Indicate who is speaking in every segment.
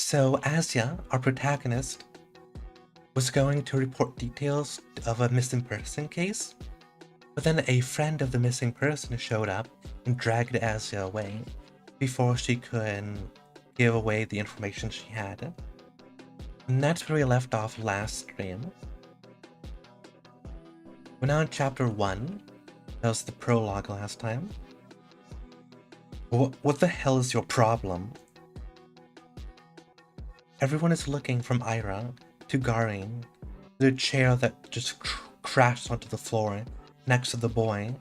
Speaker 1: So Asya, our protagonist, was going to report details of a missing person case, but then a friend of the missing person showed up and dragged Asya away before she could give away the information she had. And that's where we left off last stream. We're now in chapter 1. That was the prologue last time. What the hell is your problem? Everyone is looking from Ira to Garin, the chair that just crashed onto the floor next to the boy,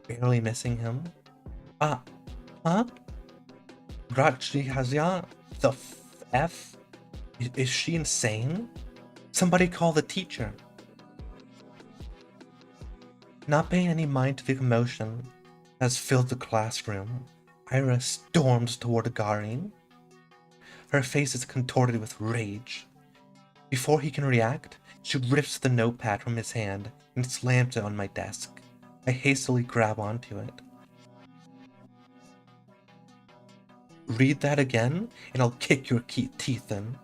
Speaker 1: barely missing him. Ah, huh? Hazia? The F? Is she insane? Somebody call the teacher. Not paying any mind to the commotion that has filled the classroom, Ira storms toward Garin. Her face is contorted with rage. Before he can react, she rips the notepad from his hand and slams it on my desk. I hastily grab onto it. Read that again, and I'll kick your teeth in.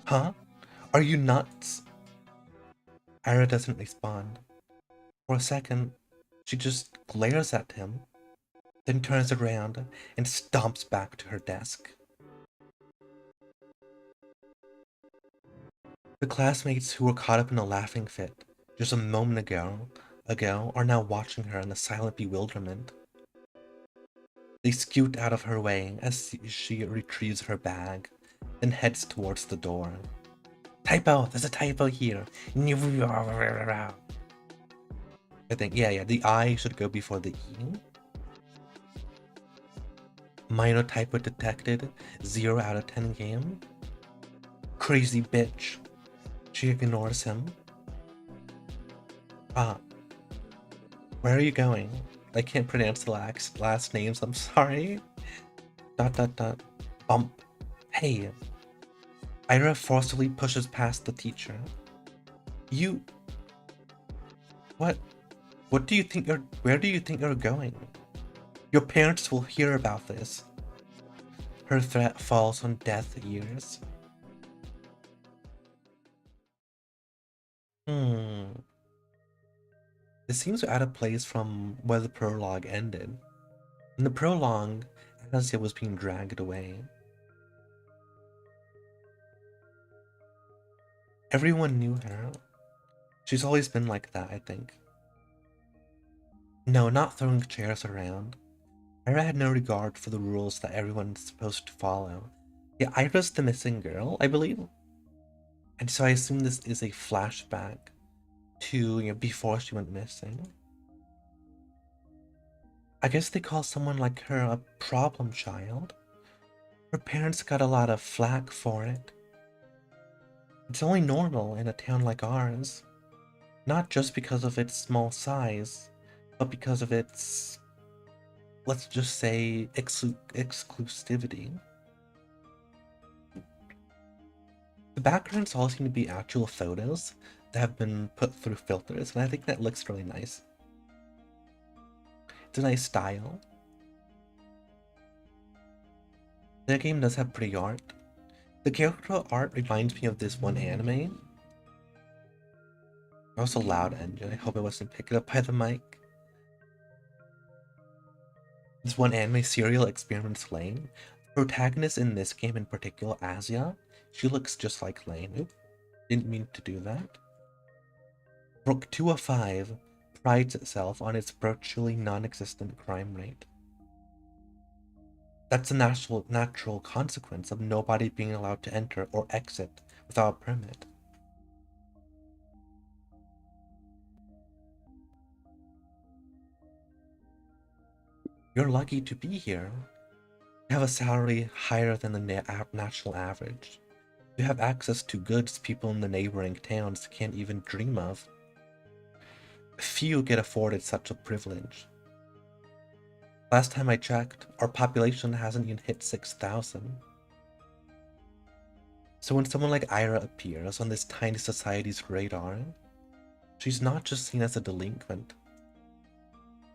Speaker 1: Huh? Are you nuts? Ira doesn't respond. For a second, she just glares at him, then turns around and stomps back to her desk. The classmates who were caught up in a laughing fit just a moment ago are now watching her in a silent bewilderment. They scoot out of her way as she retrieves her bag, then heads towards the door. Typo! There's a typo here! I think, yeah, the I should go before the E. Minor typo detected, 0 out of 10 game. Crazy bitch. She ignores him. Where are you going? I can't pronounce the last names, I'm sorry. ... Bump. Hey. Ira forcibly pushes past the teacher. You... What? Where do you think you're going? Your parents will hear about this. Her threat falls on deaf ears. This seems out of place from where the prologue ended. In the prologue, Anastasia was being dragged away. Everyone knew her. She's always been like that, I think. No, not throwing chairs around. Ira had no regard for the rules that everyone's supposed to follow. Yeah, Ira's the missing girl, I believe. And so I assume this is a flashback to, before she went missing. I guess they call someone like her a problem child. Her parents got a lot of flack for it. It's only normal in a town like ours. Not just because of its small size, but because of its, let's just say, exclusivity. The backgrounds all seem to be actual photos that have been put through filters, and I think that looks really nice. It's a nice style. The game does have pretty art. The character art reminds me of this one anime. Also loud engine, I hope it wasn't picked up by the mic. This one anime, Serial Experiments Lane. The protagonist in this game in particular, Asya, she looks just like Lane. Oop, didn't mean to do that. Brook 205 prides itself on its virtually non-existent crime rate. That's a natural consequence of nobody being allowed to enter or exit without a permit. You're lucky to be here. You have a salary higher than the national average. You have access to goods people in the neighboring towns can't even dream of. Few get afforded such a privilege. Last time I checked, our population hasn't even hit 6,000. So when someone like Ira appears on this tiny society's radar, she's not just seen as a delinquent.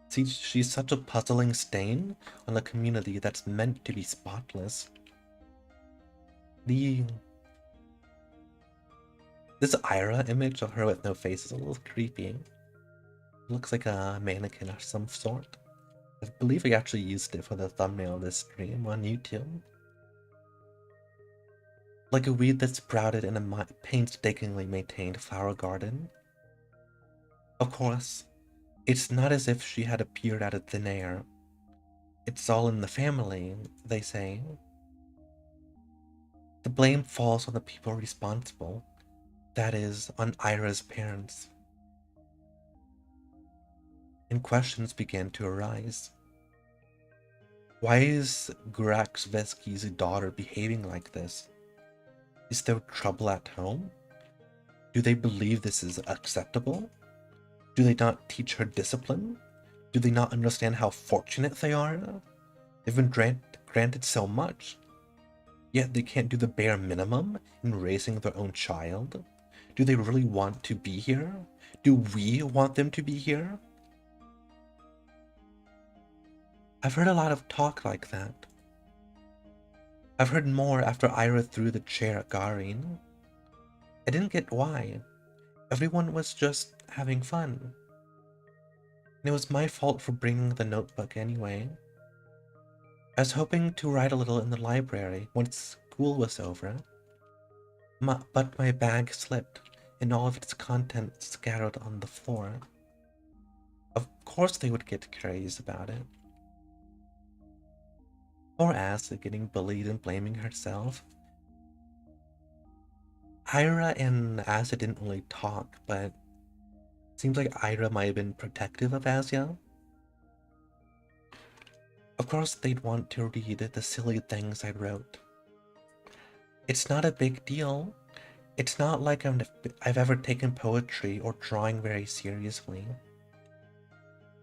Speaker 1: See, she's such a puzzling stain on a community that's meant to be spotless. The This Ira image of her with no face is a little creepy. Looks like a mannequin of some sort. I believe I actually used it for the thumbnail of this stream on YouTube. Like a weed that sprouted in a painstakingly maintained flower garden. Of course, it's not as if she had appeared out of thin air. It's all in the family, they say. The blame falls on the people responsible, that is, on Ira's parents. And questions began to arise. Why is Graksveski's daughter behaving like this? Is there trouble at home? Do they believe this is acceptable? Do they not teach her discipline? Do they not understand how fortunate they are? They've been granted so much, yet they can't do the bare minimum in raising their own child? Do they really want to be here? Do we want them to be here? I've heard a lot of talk like that. I've heard more after Ira threw the chair at Garin. I didn't get why. Everyone was just having fun. And it was my fault for bringing the notebook anyway. I was hoping to write a little in the library once school was over. But my bag slipped, and all of its contents scattered on the floor. Of course they would get curious about it. Poor Asa getting bullied and blaming herself. Ira and Asa didn't really talk, but seems like Ira might have been protective of Asa. Of course they'd want to read the silly things I wrote. It's not a big deal. It's not like I've ever taken poetry or drawing very seriously.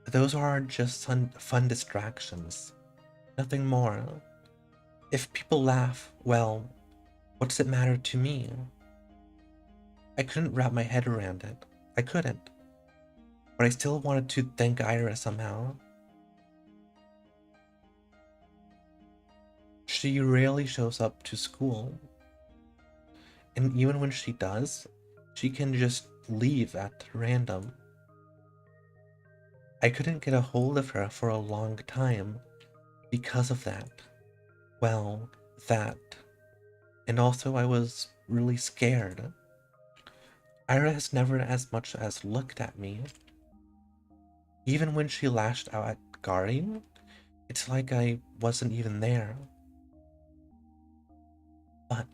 Speaker 1: Those are just fun distractions. Nothing more. If people laugh, well, what does it matter to me? I couldn't wrap my head around it. I couldn't. But I still wanted to thank Ira somehow. She rarely shows up to school. And even when she does, she can just leave at random. I couldn't get a hold of her for a long time because of that. Well, that. And also I was really scared. Ira has never as much as looked at me. Even when she lashed out at Garin, it's like I wasn't even there. But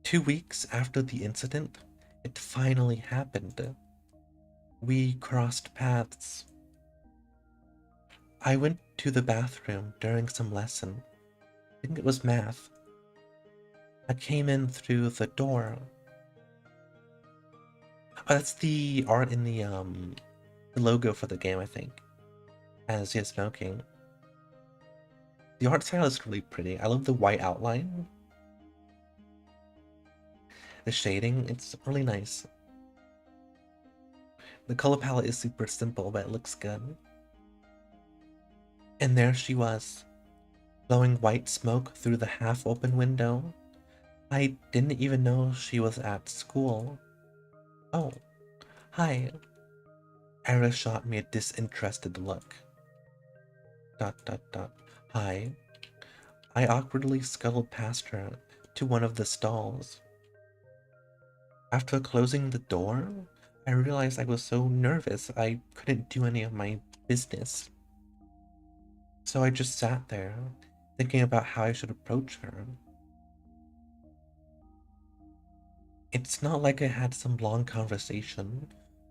Speaker 1: 2 weeks after the incident, it finally happened. We crossed paths. I went to the bathroom during some lesson. I think it was math. I came in through the door. Oh, that's the art in the logo for the game, I think. As you're smoking. The art style is really pretty. I love the white outline. The shading, it's really nice. The color palette is super simple, but it looks good. And there she was, blowing white smoke through the half-open window. I didn't even know she was at school. Oh, hi. Ira shot me a disinterested look. ... Hi. I awkwardly scuttled past her to one of the stalls. After closing the door, I realized I was so nervous I couldn't do any of my business. So I just sat there, thinking about how I should approach her. It's not like I had some long conversation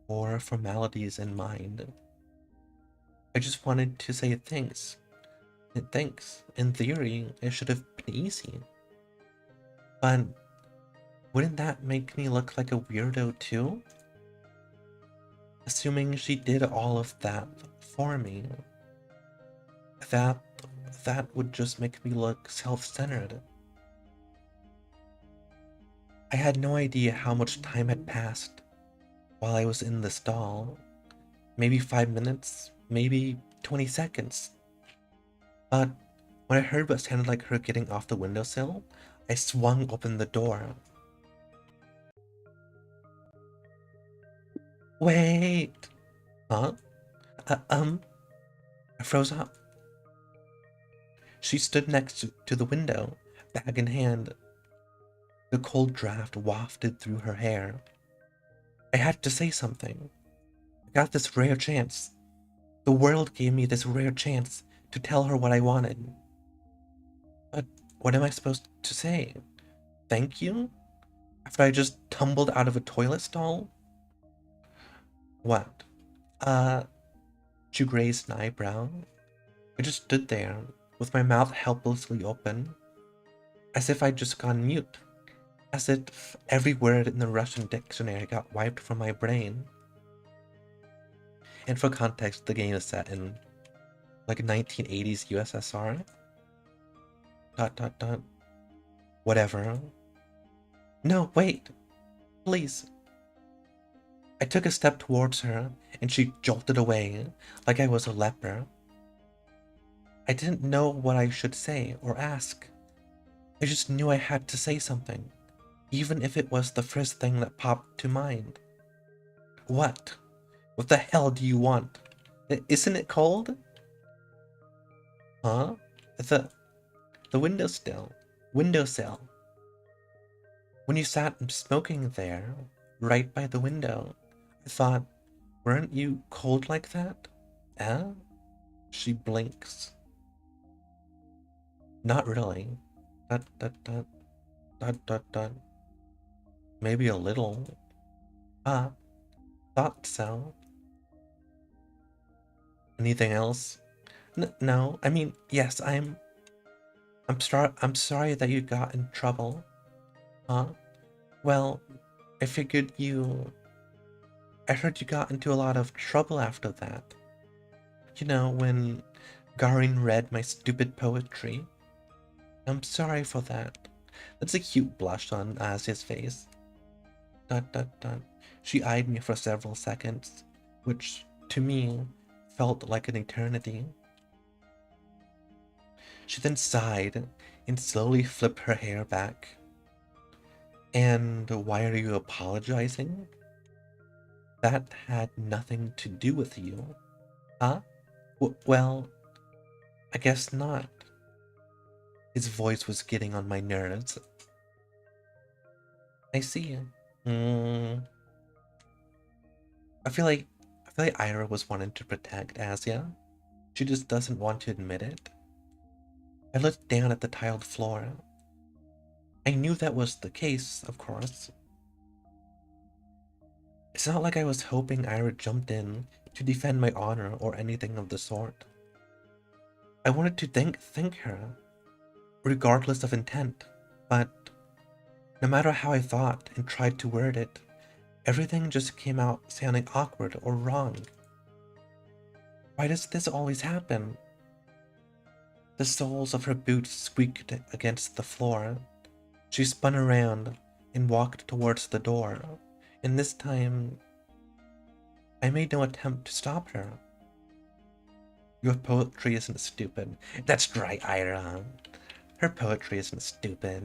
Speaker 1: or formalities in mind. I just wanted to say thanks. And thanks. In theory, it should have been easy. But wouldn't that make me look like a weirdo too? Assuming she did all of that for me. That would just make me look self-centered. I had no idea how much time had passed while I was in the stall. Maybe 5 minutes, maybe 20 seconds. But When I heard what sounded like her getting off the windowsill, I swung open the door. Wait! Huh? I froze up. She stood next to the window, bag in hand. The cold draft wafted through her hair. I had to say something. I got this rare chance. The world gave me this rare chance to tell her what I wanted. But what am I supposed to say? Thank you? After I just tumbled out of a toilet stall? What? Uh, she raised an eyebrow. I just stood there, with my mouth helplessly open, as if I'd just gone mute, as if every word in the Russian dictionary got wiped from my brain. And for context, the game is set in, like, 1980s USSR. Dot dot dot. Whatever. No, wait! Please. I took a step towards her, and she jolted away, like I was a leper. I didn't know what I should say or ask. I just knew I had to say something, even if it was the first thing that popped to mind. What? What the hell do you want? Isn't it cold? Huh? The windowsill. When you sat smoking there, right by the window, I thought, weren't you cold like that? Eh? She blinks. Not really. Dot dot dot dot dot dot. Maybe a little. Ah, thought so. Anything else? No, I mean, yes, I'm sorry that you got in trouble. Huh? Well, I figured I heard you got into a lot of trouble after that. You know, when Garin read my stupid poetry. I'm sorry for that. That's a cute blush on Asia's face. Dot dot dot. She eyed me for several seconds, which, to me, felt like an eternity. She then sighed and slowly flipped her hair back. And why are you apologizing? That had nothing to do with you. Huh? Well, I guess not. His voice was getting on my nerves. I see. Mm, I feel like Ira was wanting to protect Asia. She just doesn't want to admit it. I looked down at the tiled floor. I knew that was the case, of course. It's not like I was hoping Ira jumped in to defend my honor or anything of the sort. I wanted to thank her, regardless of intent, but no matter how I thought and tried to word it, everything just came out sounding awkward or wrong. Why does this always happen? The soles of her boots squeaked against the floor. She spun around and walked towards the door, and this time I made no attempt to stop her. Your poetry isn't stupid. That's right, Ira. Her poetry isn't stupid.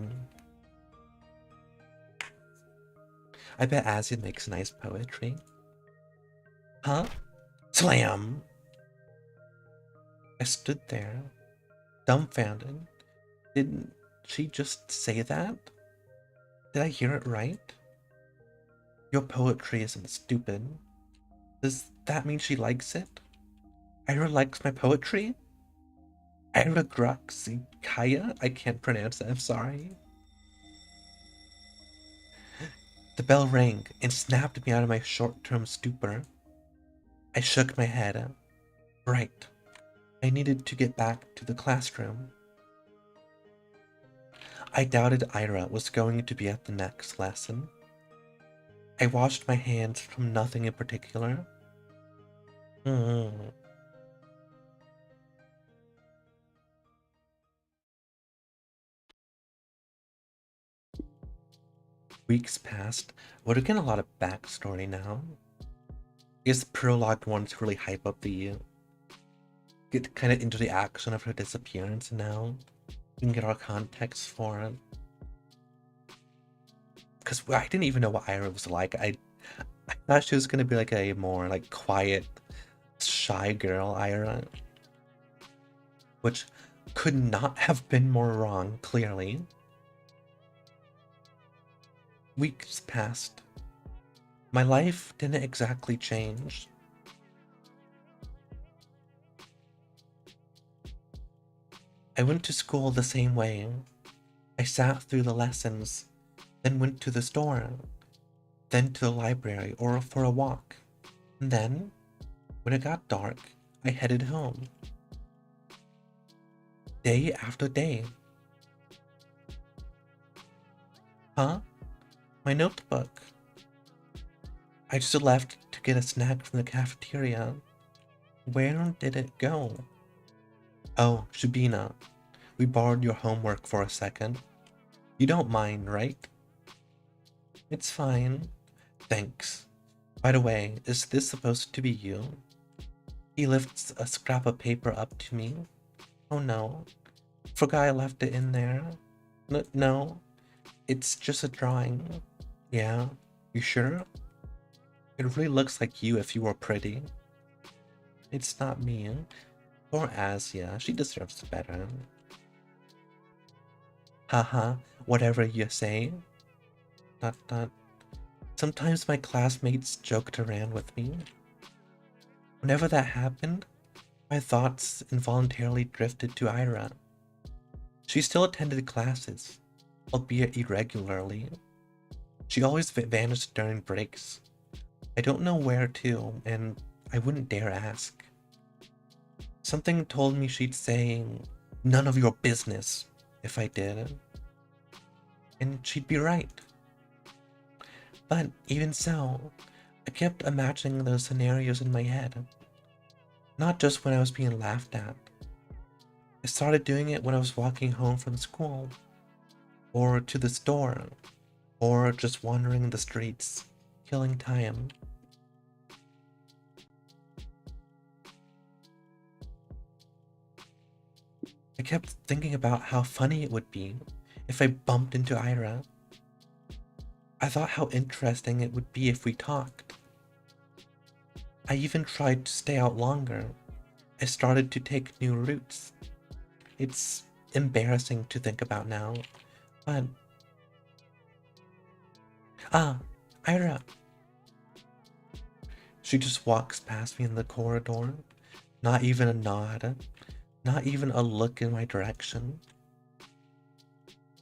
Speaker 1: I bet Asia makes nice poetry. Huh? Slam! I stood there, dumbfounded. Didn't she just say that? Did I hear it right? Your poetry isn't stupid. Does that mean she likes it? Ira likes my poetry? Ira Kaya? I can't pronounce that, I'm sorry. The bell rang and snapped me out of my short-term stupor. I shook my head. Right. I needed to get back to the classroom. I doubted Ira was going to be at the next lesson. I washed my hands from nothing in particular. Weeks passed. We're getting a lot of backstory now. I guess the prologue ones really hype up the get kind of into the action of her disappearance now. We can get our context for it. Because I didn't even know what Ira was like. I thought she was gonna be like a more like quiet, shy girl, Ira. Which could not have been more wrong, clearly. Weeks passed. My life didn't exactly change. I went to school the same way. I sat through the lessons, then went to the store, then to the library or for a walk. And then, when it got dark, I headed home. Day after day. Huh? My notebook. I just left to get a snack from the cafeteria. Where did it go? Oh, Shubina, we borrowed your homework for a second. You don't mind, right? It's fine. Thanks. By the way, is this supposed to be you? He lifts a scrap of paper up to me. Oh no. Forgot I left it in there. No, it's just a drawing. Yeah, you sure? It really looks like you if you were pretty. It's not me. Poor Asia, she deserves better. Haha, whatever you say. Dot dot. Sometimes my classmates joked around with me. Whenever that happened, my thoughts involuntarily drifted to Ira. She still attended classes, albeit irregularly. She always vanished during breaks. I don't know where to, and I wouldn't dare ask. Something told me she'd say, "None of your business," if I did. And she'd be right. But even so, I kept imagining those scenarios in my head. Not just when I was being laughed at. I started doing it when I was walking home from school, or to the store, or just wandering the streets, killing time. I kept thinking about how funny it would be if I bumped into Ira. I thought how interesting it would be if we talked. I even tried to stay out longer. I started to take new routes. It's embarrassing to think about now, but... Ah, Ira! She just walks past me in the corridor. Not even a nod. Not even a look in my direction.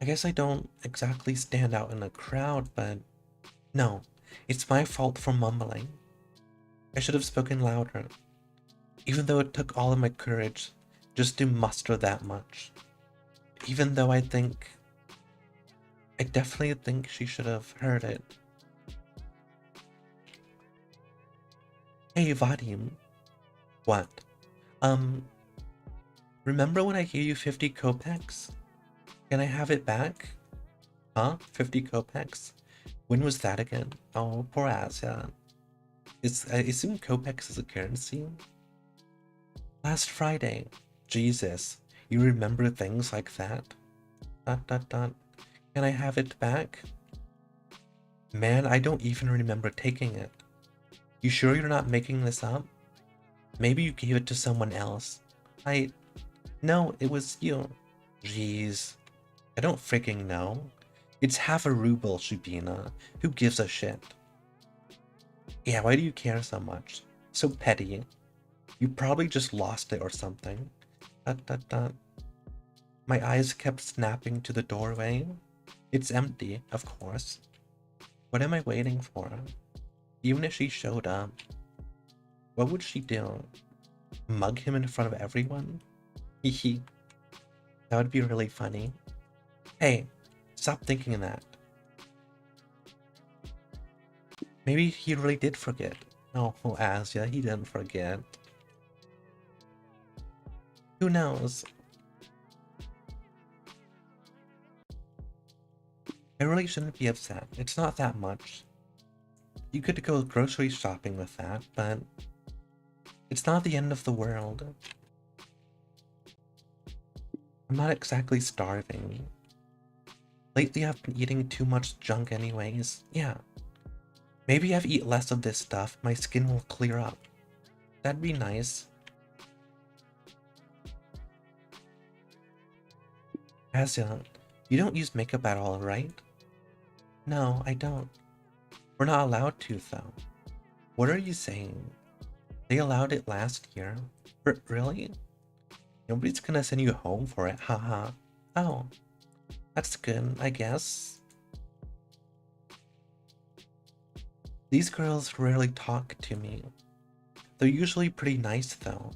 Speaker 1: I guess I don't exactly stand out in a crowd, but... No, it's my fault for mumbling. I should have spoken louder, even though it took all of my courage just to muster that much. Even though I definitely think she should have heard it. Hey, Vadim. What? Remember when I gave you 50 kopecks? Can I have it back? Huh? 50 kopecks? When was that again? Oh, poor Asia. I assume kopecks is a currency? Last Friday. Jesus, you remember things like that? Dot dot dot. Can I have it back? Man, I don't even remember taking it. You sure you're not making this up? Maybe you gave it to someone else. No, it was you. Jeez. I don't freaking know. It's half a ruble, Shubina. Who gives a shit? Yeah, why do you care so much? So petty. You probably just lost it or something. Dot dot dot. My eyes kept snapping to the doorway. It's empty, of course. What am I waiting for? Even if she showed up, what would she do? Mug him in front of everyone? Hehe. That would be really funny. Hey, stop thinking that. Maybe he really did forget. Oh, Asia, he didn't forget. Who knows? I really shouldn't be upset. It's not that much. You could go grocery shopping with that, but it's not the end of the world. I'm not exactly starving. Lately I've been eating too much junk anyways. Yeah. Maybe if I eat less of this stuff, my skin will clear up. That'd be nice. Asya, you don't use makeup at all, right? No, I don't. We're not allowed to, though. What are you saying? They allowed it last year. Really? Nobody's gonna send you home for it, haha. Oh, that's good, I guess. These girls rarely talk to me. They're usually pretty nice, though.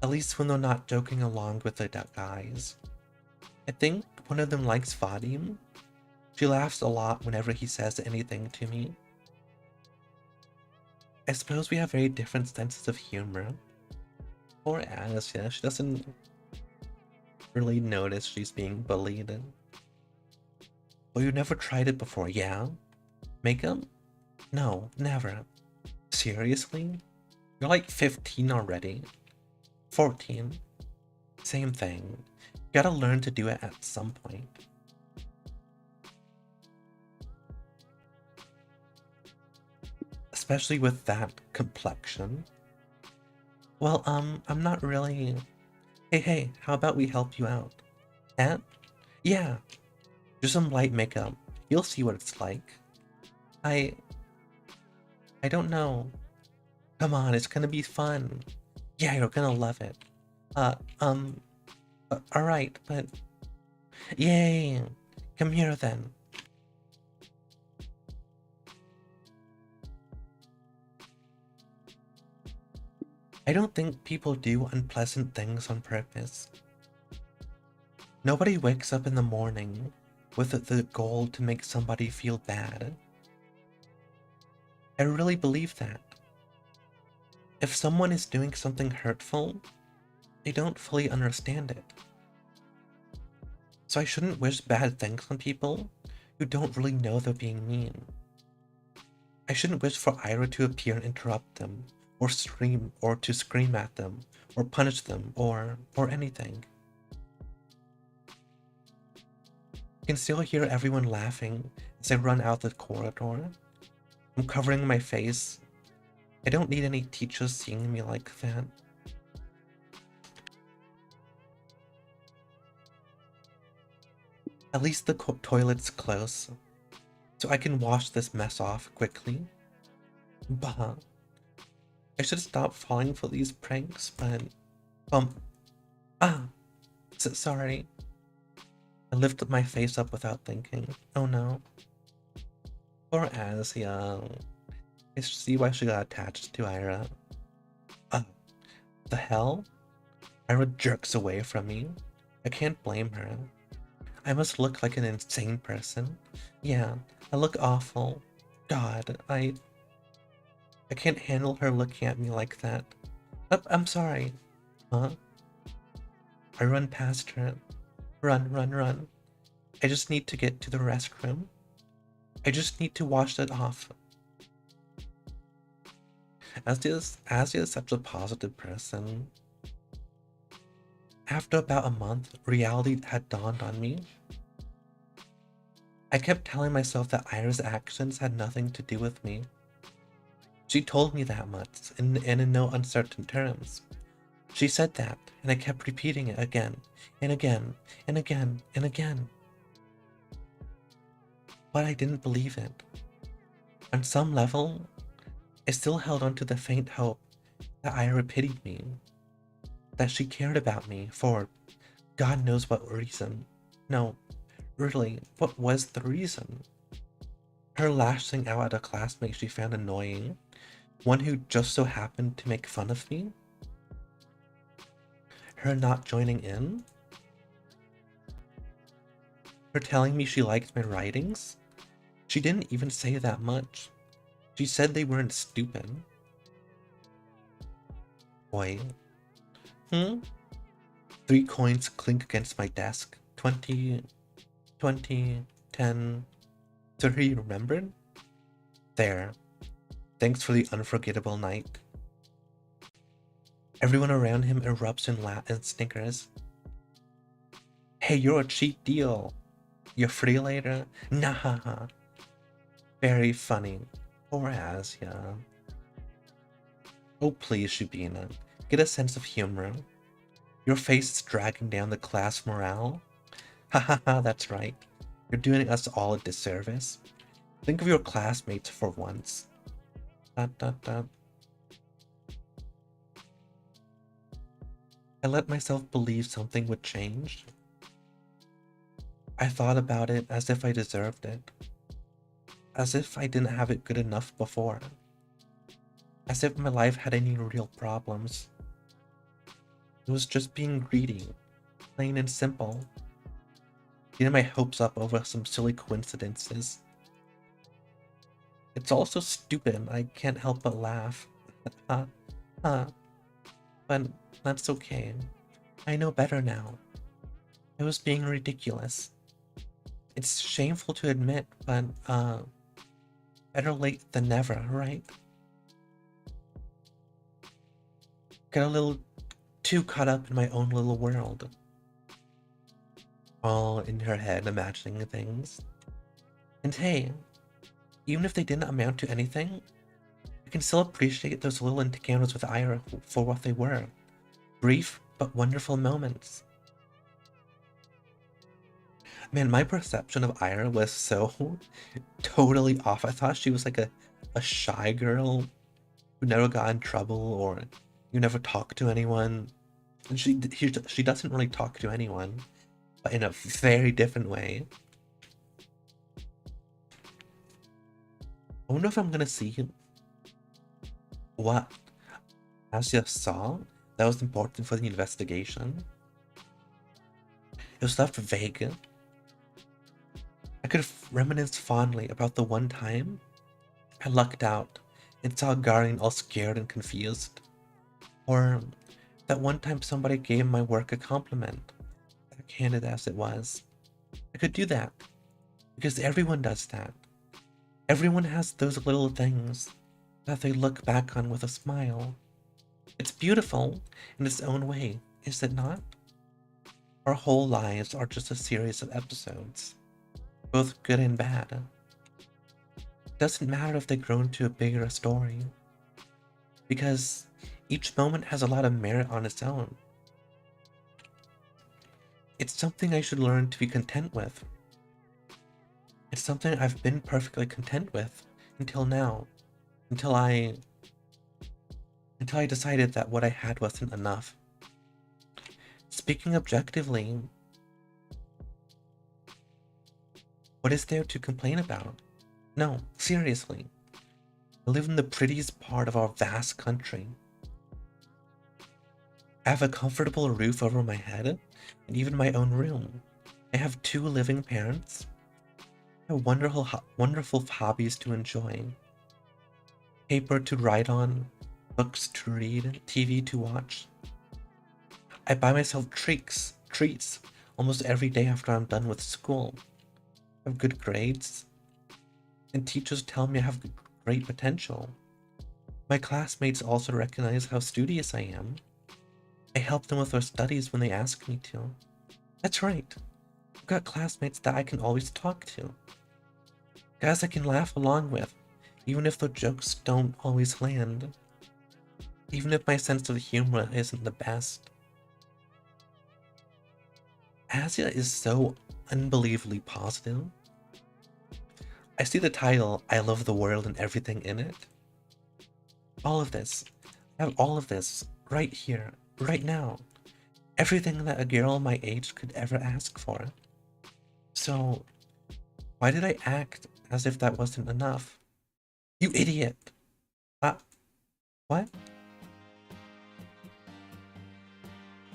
Speaker 1: At least when they're not joking along with the guys. I think one of them likes Vadim. She laughs a lot whenever he says anything to me. I suppose we have very different senses of humor. Poor Alice, yeah, she doesn't really notice she's being bullied. Well, you never tried it before, yeah? Makeup? No, never. Seriously? You're like 15 already. 14. Same thing. You gotta learn to do it at some point. Especially with that complexion. Well, I'm not really... Hey, how about we help you out? Eh? Yeah, do some light makeup. You'll see what it's like. I... I don't know. Come on, it's gonna be fun. Yeah, you're gonna love it. Uh, um... Alright, but... Yay! Come here then. I don't think people do unpleasant things on purpose. Nobody wakes up in the morning with the goal to make somebody feel bad. I really believe that. If someone is doing something hurtful, they don't fully understand it. So I shouldn't wish bad things on people who don't really know they're being mean. I shouldn't wish for Ira to appear and interrupt them, or to scream at them, or punish them, or anything. I can still hear everyone laughing as I run out the corridor. I'm covering my face. I don't need any teachers seeing me like that. At least the toilet's close, so I can wash this mess off quickly. Bah. I should stop falling for these pranks, but... Ah! Sorry. I lifted my face up without thinking. Oh no. Poor Asia. I see why she got attached to Ira. The hell? Ira jerks away from me. I can't blame her. I must look like an insane person. Yeah, I look awful. God, I can't handle her looking at me like that. I'm sorry. Huh? I run past her. Run. I just need to get to the restroom. I just need to wash it off. Asia is such a positive person. After about a month, reality had dawned on me. I kept telling myself that Ira's actions had nothing to do with me. She told me that much, and in no uncertain terms. She said that, and I kept repeating it again, and again, and again, and again. But I didn't believe it. On some level, I still held on to the faint hope that Ira pitied me, that she cared about me for God knows what reason. No, really, what was the reason? Her lashing out at a classmate she found annoying, one who just so happened to make fun of me? Her not joining in? Her telling me she liked my writings? She didn't even say that much. She said they weren't stupid. Boy. 3 coins clink against my desk. 20, 10. So he remembered? There. Thanks for the unforgettable night. Everyone around him erupts in snickers. Hey, you're a cheap deal. You're free later? Nah. Very funny. Poor Asia. Oh, please, Shubina. Get a sense of humor. Your face is dragging down the class morale. Ha ha ha, that's right. You're doing us all a disservice. Think of your classmates for once. Dot dot dot. I let myself believe something would change. I thought about it as if I deserved it. As if I didn't have it good enough before. As if my life had any real problems. It was just being greedy. Plain and simple. Getting my hopes up over some silly coincidences. It's all so stupid, I can't help but laugh. Ha, ha. But that's okay. I know better now. I was being ridiculous. It's shameful to admit, but, better late than never, right? Got a little too caught up in my own little world. All in her head, imagining things. And hey, even if they didn't amount to anything, I can still appreciate those little encounters with Ira for what they were. Brief but wonderful moments. Man, my perception of Ira was so totally off. I thought she was like a shy girl who never got in trouble or you never talked to anyone. And she doesn't really talk to anyone, but in a very different way. I wonder if I'm gonna see what Asia saw that was important for the investigation. It was left vague. I could reminisce fondly about the one time I lucked out and saw a guardian all scared and confused. Or that one time somebody gave my work a compliment, backhanded as it was. I could do that, because everyone does that. Everyone has those little things that they look back on with a smile. It's beautiful in its own way, is it not? Our whole lives are just a series of episodes, both good and bad. It doesn't matter if they grow into a bigger story, because each moment has a lot of merit on its own. It's something I should learn to be content with. It's something I've been perfectly content with until now, until I decided that what I had wasn't enough. Speaking objectively, what is there to complain about? No, seriously. I live in the prettiest part of our vast country. I have a comfortable roof over my head, and even my own room. I have 2 living parents. I have wonderful hobbies to enjoy. Paper to write on, books to read, TV to watch. I buy myself treats almost every day after I'm done with school. I have good grades, and teachers tell me I have great potential. My classmates also recognize how studious I am. I help them with their studies when they ask me to. That's right. I've got classmates that I can always talk to. Guys I can laugh along with, even if their jokes don't always land. Even if my sense of humor isn't the best. Asia is so unbelievably positive. I see the title, I love the world and everything in it. All of this. I have all of this right here, right now. Everything that a girl my age could ever ask for. So, why did I act as if that wasn't enough? You idiot! What?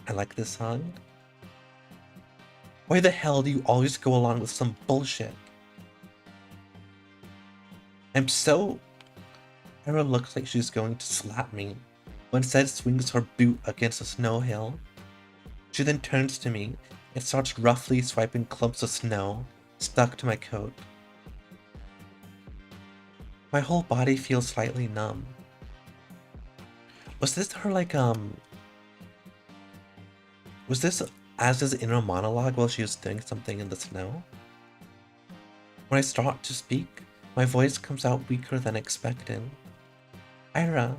Speaker 1: I like this song. Why the hell do you always go along with some bullshit? I'm so... Ira looks like she's going to slap me, but instead swings her boot against a snow hill. She then turns to me and starts roughly swiping clumps of snow stuck to my coat. My whole body feels slightly numb. Was this her was this as this inner monologue while she was doing something in the snow. When I start to speak, my voice comes out weaker than expected. Ira,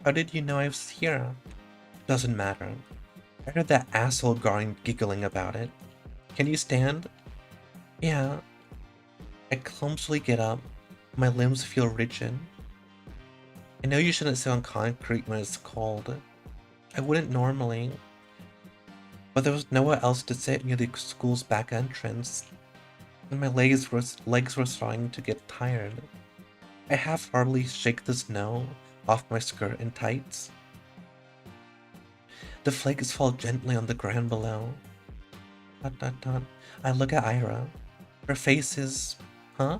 Speaker 1: how did you know I was here? Doesn't matter. I heard that asshole Garin giggling about it. Can you stand? Yeah. I clumsily get up. My limbs feel rigid. I know you shouldn't sit on concrete when it's cold. I wouldn't normally. But there was nowhere else to sit near the school's back entrance, and my legs were starting to get tired. I half-heartedly shake the snow off my skirt and tights. The flakes fall gently on the ground below. Dot dot dot. I look at Ira. Her face is... Huh?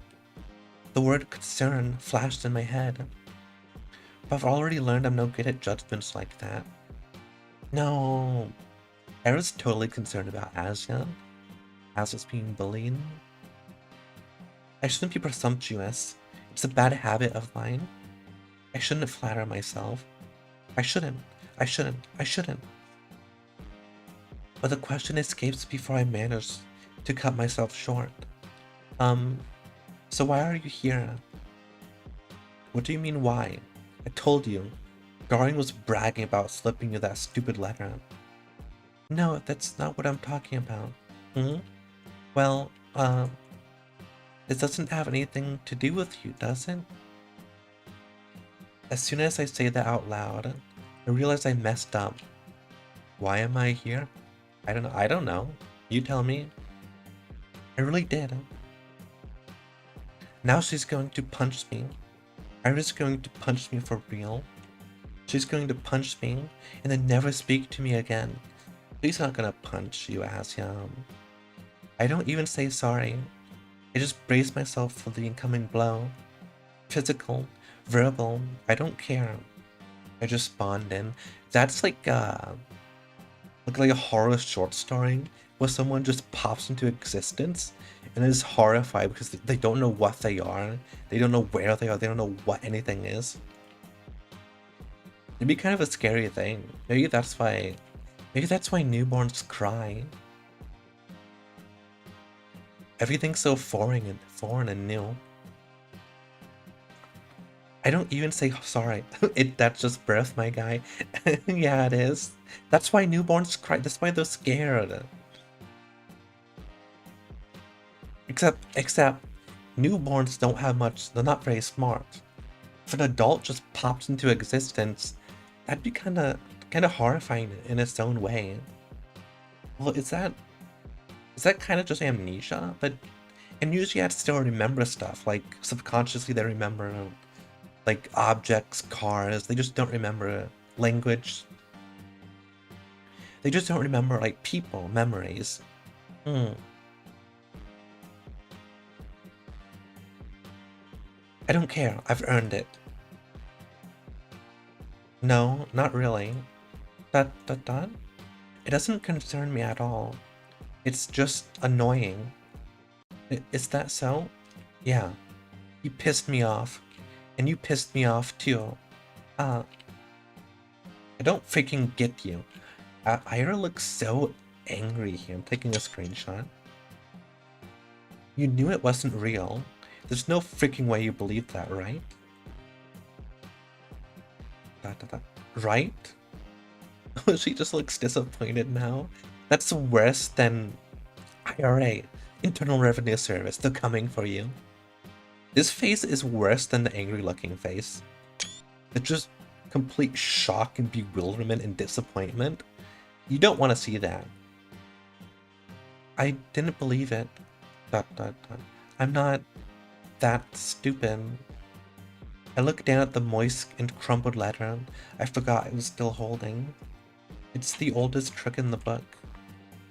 Speaker 1: The word concern flashed in my head. But I've already learned I'm no good at judgments like that. No. Ira's totally concerned about Asya. Asya's being bullied. I shouldn't be presumptuous. It's a bad habit of mine. I shouldn't flatter myself. I shouldn't. But the question escapes before I manage to cut myself short. So why are you here? What do you mean why? I told you. Garin was bragging about slipping you that stupid letter. No, that's not what I'm talking about. Hmm? Well, this doesn't have anything to do with you, does it? As soon as I say that out loud, I realize I messed up. Why am I here? I don't know. You tell me. I really did. Now she's going to punch me. Ira's going to punch me for real. She's going to punch me and then never speak to me again. She's not gonna punch you, Asya. I don't even say sorry. I just brace myself for the incoming blow. Physical, verbal, I don't care. I just spawned in. That's like a horror short story where someone just pops into existence and is horrified because they don't know what they are. They don't know where they are. They don't know what anything is. It'd be kind of a scary thing. Maybe that's why newborns cry. Everything's so foreign and new. I don't even say sorry. That's just birth, my guy. Yeah, it is. That's why newborns cry. That's why they're scared. Except newborns don't have much. They're not very smart. If an adult just pops into existence, that'd be kind of horrifying in its own way. Well, is that kind of just amnesia? But amnesiacs still remember stuff. Like subconsciously, they remember like objects, cars. They just don't remember language. They just don't remember like people, memories. I don't care. I've earned it. No, not really. That. It doesn't concern me at all. It's just annoying. Is that so? Yeah. You pissed me off. And you pissed me off too. I don't freaking get you. Ira looks so angry here. I'm taking a screenshot. You knew it wasn't real. There's no freaking way you believed that, right? Right? She just looks disappointed now. That's worse than IRA, Internal Revenue Service. They're coming for you. This face is worse than the angry looking face. It's just complete shock and bewilderment and disappointment. You don't want to see that. I didn't believe it. I'm not that stupid. I looked down at the moist and crumpled letter I forgot I was still holding. It's the oldest trick in the book.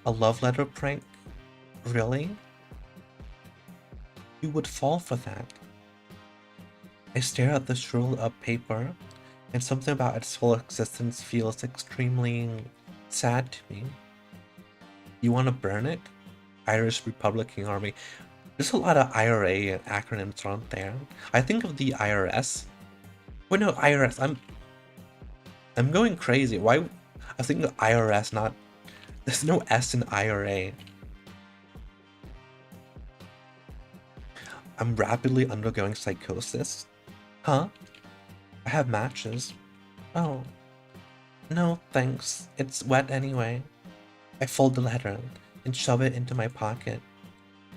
Speaker 1: A love letter prank? Really? You would fall for that. I stare at the shriveled up paper, and something about its whole existence feels extremely sad to me. You want to burn it? Irish Republican Army. There's a lot of IRA acronyms around there. I think of the IRS. Wait, no, IRS. I'm going crazy. Why? I think of IRS, not There's no S in IRA. I'm rapidly undergoing psychosis. Huh? I have matches. Oh, no, thanks. It's wet anyway. I fold the letter and shove it into my pocket.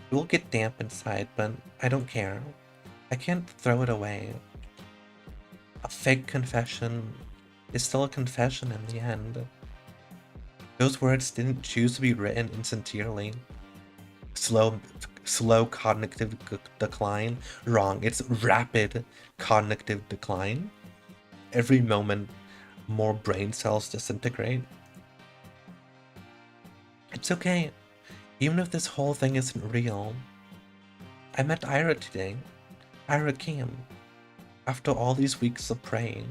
Speaker 1: It will get damp inside, but I don't care. I can't throw it away. A fake confession is still a confession in the end. Those words didn't choose to be written insincerely. Slow, slow cognitive decline? Wrong. It's rapid cognitive decline. Every moment, more brain cells disintegrate. It's okay. Even if this whole thing isn't real. I met Ira today. Ira came. After all these weeks of praying.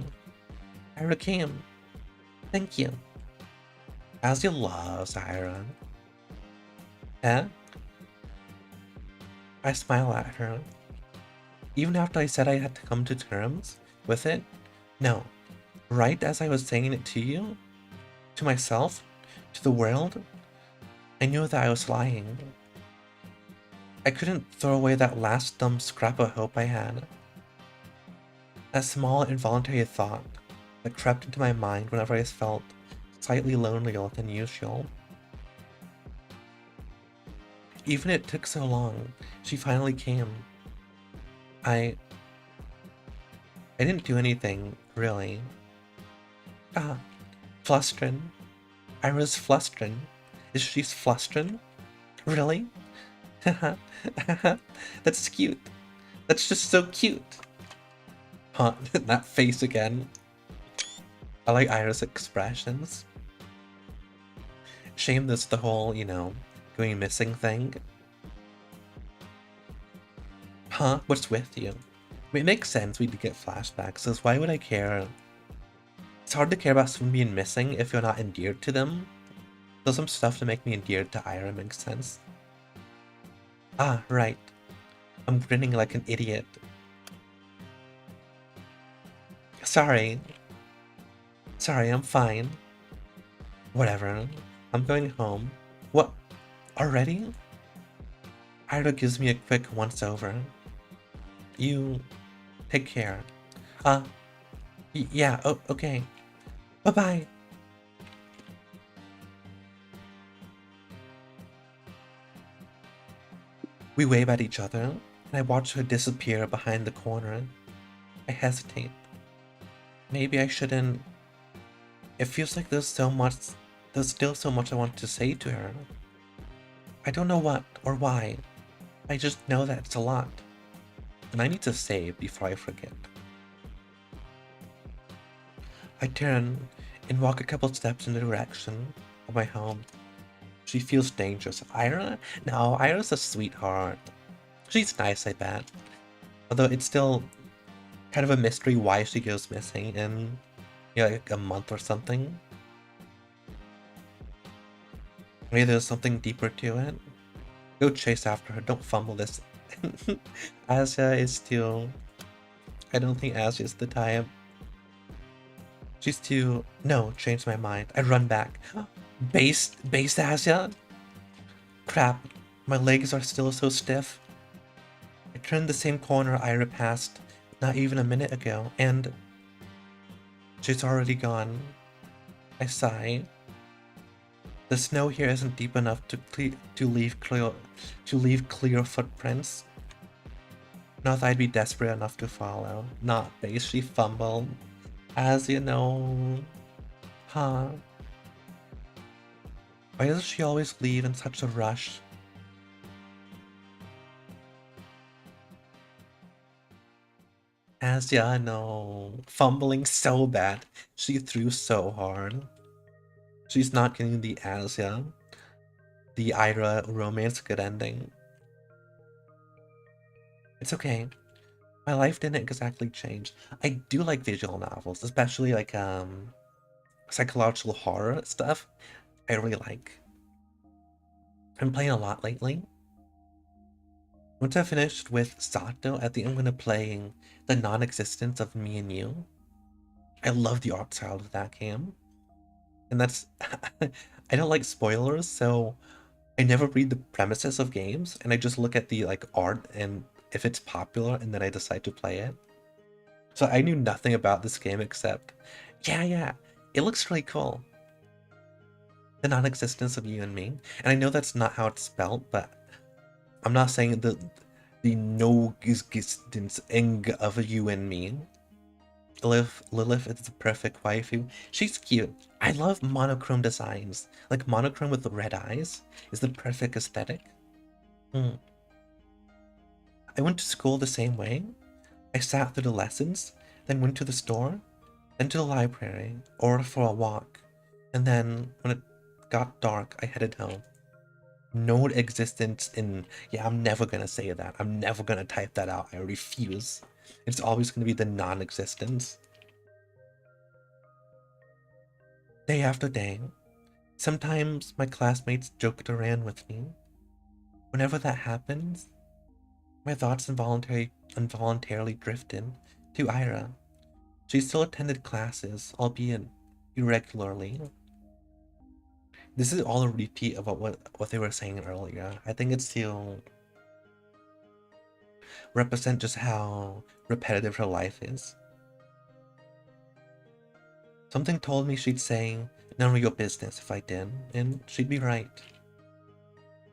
Speaker 1: Ira came. Thank you. As you loves Ira. Eh? I smile at her. Even after I said I had to come to terms with it? No. Right as I was saying it to you? To myself? To the world? I knew that I was lying. I couldn't throw away that last dumb scrap of hope I had. That small involuntary thought that crept into my mind whenever I felt slightly lonelier than usual. Even it took so long, she finally came. I didn't do anything, really. Ah, flustrin'. I was flustrin'. Is she flustrin'? Really? That's cute. That's just so cute. Huh, that face again. I like Ira's expressions. Shame this the whole, going missing thing. Huh? What's with you? I mean, it makes sense we'd get flashbacks, so why would I care? It's hard to care about someone being missing if you're not endeared to them. So some stuff to make me endeared to Ira makes sense. Ah, right. I'm grinning like an idiot. Sorry. Sorry, I'm fine. Whatever. I'm going home. What? Already? Ira gives me a quick once-over. You take care. Uh, yeah, okay. Bye-bye. We wave at each other, and I watch her disappear behind the corner. I hesitate. Maybe I shouldn't. It feels like there's still so much I want to say to her. I don't know what or why. I just know that it's a lot. And I need to save before I forget. I turn and walk a couple steps in the direction of my home. She feels dangerous. Ira? No, Ira's a sweetheart. She's nice, I bet. Although it's still kind of a mystery why she goes missing in, like a month or something. Maybe there's something deeper to it. Go chase after her. Don't fumble this. Asia is still... I don't think Asia is the type. She's too... No, changed my mind. I run back. Based Asia? Crap. My legs are still so stiff. I turned the same corner Ira passed not even a minute ago, and... she's already gone. I sigh. The snow here isn't deep enough to leave clear footprints. Not that I'd be desperate enough to follow. Not base, she fumbled. As you know... Huh. Why does she always leave in such a rush? As ya know, fumbling so bad. She threw so hard. She's not getting the Asia, the Ira romance good ending. It's okay. My life didn't exactly change. I do like visual novels, especially like psychological horror stuff. I really like. I'm playing a lot lately. Once I finished with Z.A.T.O, I think I'm gonna play The Non-Existence of Me and You. I love the art style of that game. And that's I don't like spoilers, so I never read the premises of games, and I just look at the like art and if it's popular, and then I decide to play it. So I knew nothing about this game except, yeah, it looks really cool. The non-existence of you and me. And I know that's not how it's spelled, but I'm not saying the no existence of you and me. Lilith is the perfect waifu. She's cute. I love monochrome designs. Like monochrome with the red eyes is the perfect aesthetic. Hmm. I went to school the same way. I sat through the lessons, then went to the store, then to the library, or for a walk. And then when it got dark, I headed home. No existence in, yeah, I'm never gonna say that. I'm never gonna type that out. I refuse. It's always gonna be the non-existence. Day after day, sometimes my classmates joked around with me. Whenever that happens, my thoughts involuntarily drifted to Ira. She still attended classes, albeit irregularly. This is all a repeat of what they were saying earlier. I think it's to represent just how repetitive her life is. Something told me she'd say, none of your business if I did, and she'd be right.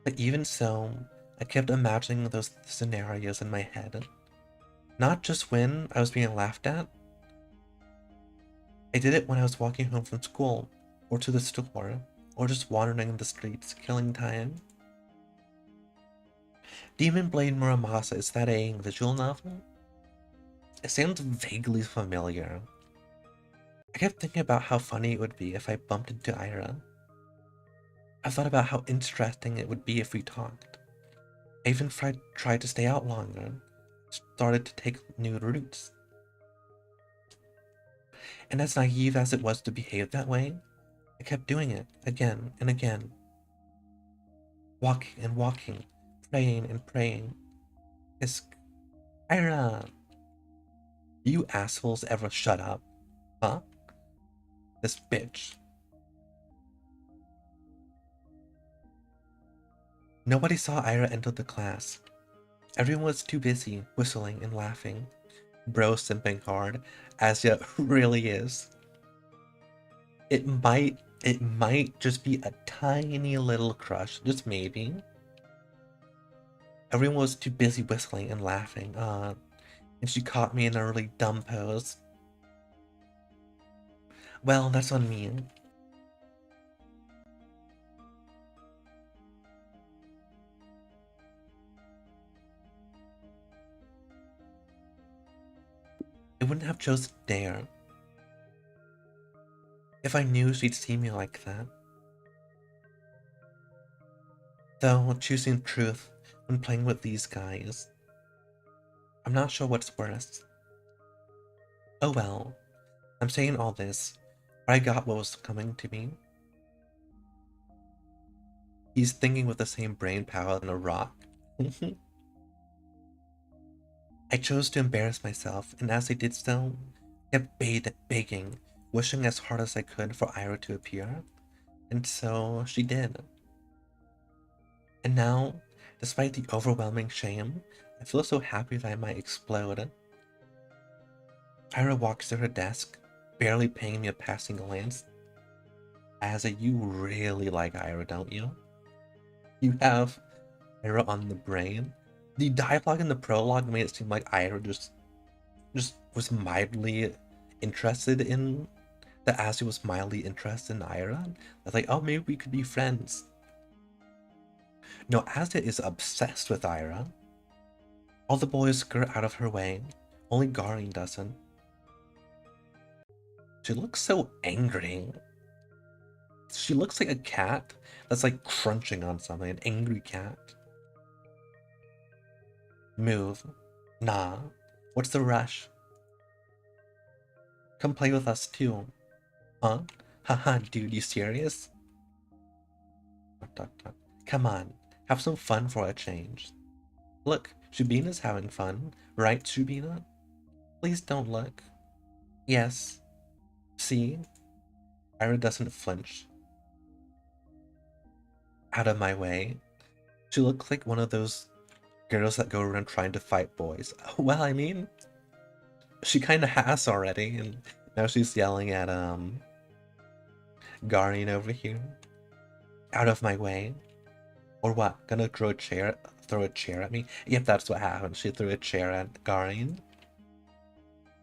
Speaker 1: But even so, I kept imagining those scenarios in my head. Not just when I was being laughed at. I did it when I was walking home from school, or to the store, or just wandering in the streets, killing time. Demon Blade Muramasa, is that a visual novel? It sounds vaguely familiar. I kept thinking about how funny it would be if I bumped into Ira. I thought about how interesting it would be if we talked. I even tried to stay out longer, started to take new routes. And as naive as it was to behave that way, I kept doing it again and again. Walking and walking, praying and praying. It's Ira! You assholes ever shut up? Huh? This bitch. Nobody saw Ira enter the class. Everyone was too busy whistling and laughing. Bro simping hard, as it really is. It might just be a tiny little crush, just maybe. Everyone was too busy whistling and laughing, and she caught me in a really dumb pose. Well, that's on me. I wouldn't have chosen Dare if I knew she'd see me like that. Though choosing truth when playing with these guys, I'm not sure what's worse. Oh well, I'm saying all this, but I got what was coming to me. He's thinking with the same brain power than a rock. I chose to embarrass myself, and as I did so, kept begging, wishing as hard as I could for Ira to appear, and so she did. And now, despite the overwhelming shame, I feel so happy that I might explode. Ira walks to her desk, barely paying me a passing glance. Asa, you really like Ira, don't you? You have Ira on the brain. The dialogue in the prologue made it seem like Ira just was mildly interested in that Asa was mildly interested in Ira. I was like, oh, maybe we could be friends. No, Asa is obsessed with Ira. All the boys skirt out of her way. Only Garin doesn't. She looks so angry. She looks like a cat that's like crunching on something, an angry cat. Move. Nah. What's the rush? Come play with us too. Huh? Haha, dude, you serious? Come on, have some fun for a change. Look, Shubina's having fun, right, Shubina? Please don't look. Yes. See? Ira doesn't flinch. Out of my way. She looks like one of those girls that go around trying to fight boys. Well, I mean, she kind of has already, and now she's yelling at Guardian over here. Out of my way. Or what? Gonna throw a chair at me? Yep, that's what happened. She threw a chair at Guardian.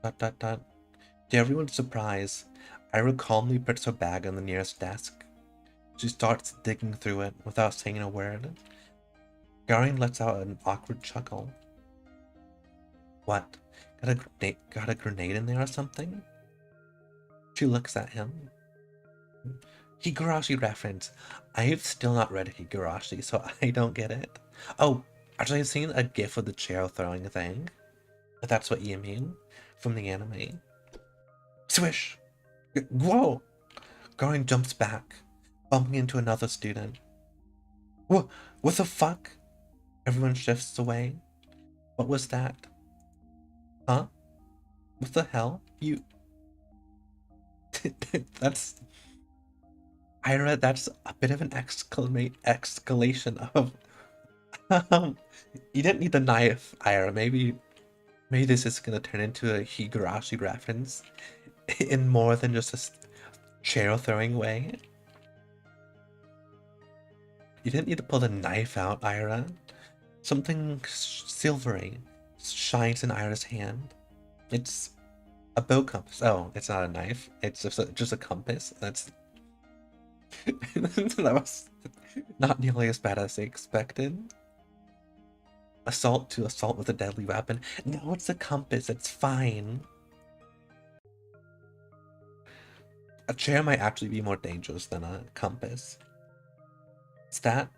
Speaker 1: Dot dot dot. To everyone's surprise, Ira calmly puts her bag on the nearest desk. She starts digging through it without saying a word. Guardian lets out an awkward chuckle. What? Got a grenade in there or something? She looks at him. Higurashi reference. I've still not read Higurashi, so I don't get it. Oh, actually I've seen a gif of the chair throwing thing. If that's what you mean. From the anime. Swish! Whoa! Garin jumps back, bumping into another student. What the fuck? Everyone shifts away. What was that? Huh? What the hell? You... That's... Ira, that's a bit of an escalation of... you didn't need the knife, Ira. Maybe this is gonna turn into a Higurashi reference in more than just a chair throwing way. You didn't need to pull the knife out, Ira. Something silvery shines in Ira's hand. It's a bow compass. Oh, it's not a knife. It's just a compass. That was not nearly as bad as I expected. Assault with a deadly weapon. No, it's a compass. It's fine. A chair might actually be more dangerous than a compass. Is that?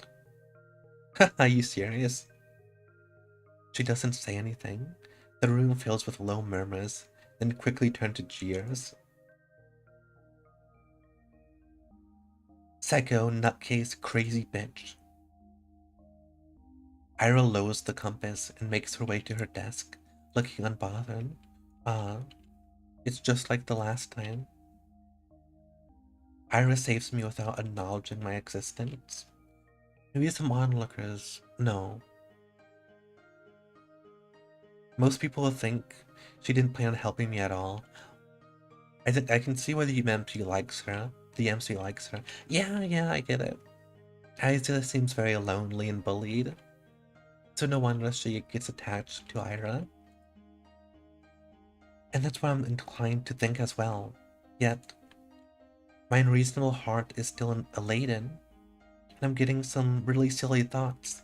Speaker 1: Are you serious? She doesn't say anything. The room fills with low murmurs, then quickly turns to jeers. Psycho, nutcase, crazy bitch. Ira lowers the compass and makes her way to her desk, looking unbothered. It's just like the last time. Ira saves me without acknowledging my existence. Maybe some onlookers. No. Most people will think she didn't plan on helping me at all. I can see why the MC likes her. The MC likes her. Yeah, I get it. Aiza seems very lonely and bullied, so no wonder she gets attached to Ira. And that's what I'm inclined to think as well. Yet, my unreasonable heart is still elated, and I'm getting some really silly thoughts.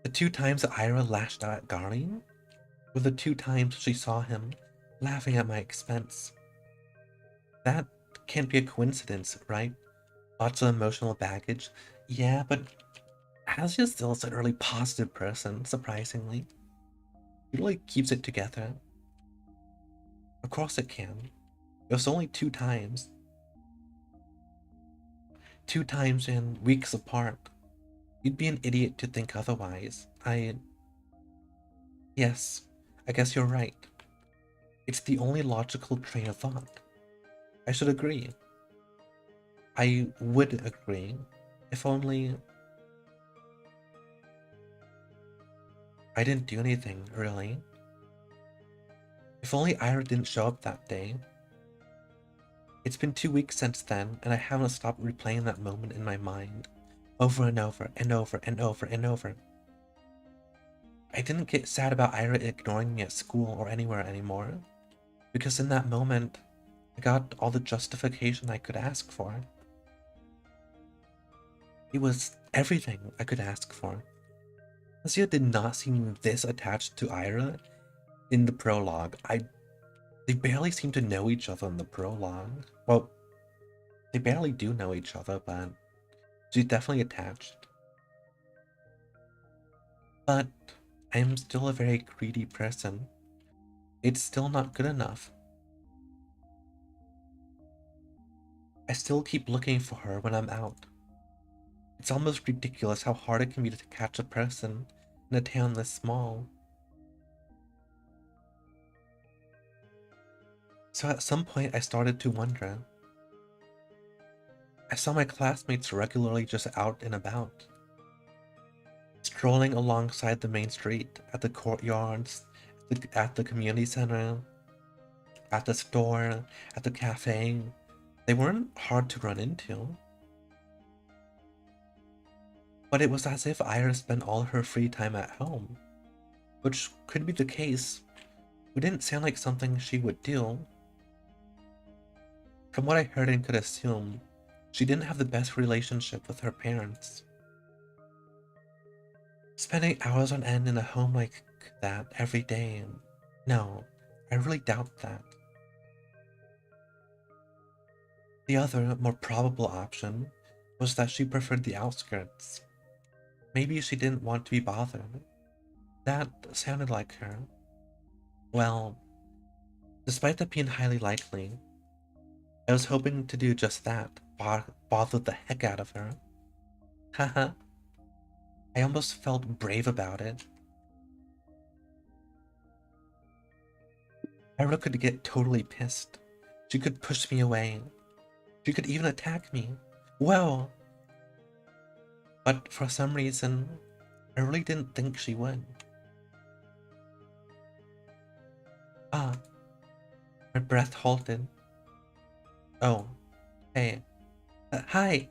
Speaker 1: The 2 times that Ira lashed out at Garin were the 2 times she saw him laughing at my expense. That can't be a coincidence, right? Lots of emotional baggage. Yeah, but Asia still is a really positive person, surprisingly. She really keeps it together. Of course it can. It was only 2 times. 2 times in weeks apart. You'd be an idiot to think otherwise. Yes, I guess you're right. It's the only logical train of thought. I should agree. I would agree. If only... I didn't do anything, really. If only Ira didn't show up that day. It's been 2 weeks since then, and I haven't stopped replaying that moment in my mind. Over and over, and over, and over, and over. I didn't get sad about Ira ignoring me at school or anywhere anymore, because in that moment, I got all the justification I could ask for. It was everything I could ask for. Asia did not seem this attached to Ira in the prologue. They barely seem to know each other in the prologue. Well, they barely do know each other, but she's definitely attached. But I am still a very greedy person. It's still not good enough. I still keep looking for her when I'm out. It's almost ridiculous how hard it can be to catch a person in a town this small. So at some point I started to wonder. I saw my classmates regularly just out and about, strolling alongside the main street, at the courtyards, at the community center, at the store, at the cafe. They weren't hard to run into. But it was as if Iris spent all her free time at home, which could be the case, but didn't sound like something she would do. From what I heard and could assume, she didn't have the best relationship with her parents. Spending hours on end in a home like that every day, no, I really doubt that. The other, more probable option was that she preferred the outskirts. Maybe she didn't want to be bothered. That sounded like her. Well, despite that being highly likely, I was hoping to do just that, bother the heck out of her. Haha, I almost felt brave about it. Ira could get totally pissed. She could push me away. She could even attack me. Whoa! But for some reason, I really didn't think she would. Ah, my breath halted. Oh, hey. Hi!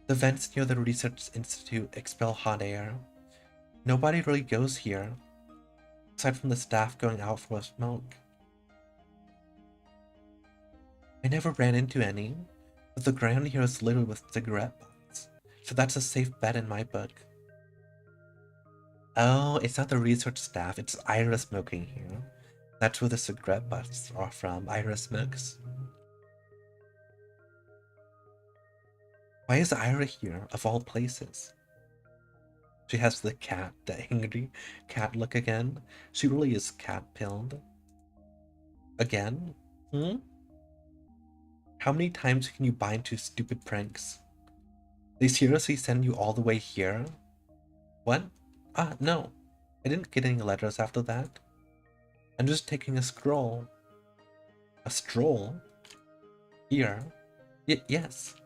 Speaker 1: The vents near the research institute expel hot air. Nobody really goes here, aside from the staff going out for a smoke. I never ran into any, but the ground here is littered with cigarette butts, so that's a safe bet in my book. Oh, it's not the research staff, it's Ira smoking here. That's where the cigarette butts are from, Ira smokes. Why is Ira here, of all places? She has the angry cat look again. She really is cat-pilled. Again? Hmm? How many times can you buy into stupid pranks? They seriously send you all the way here? What? Ah, no. I didn't get any letters after that. I'm just taking a stroll. A stroll? Here? Yes.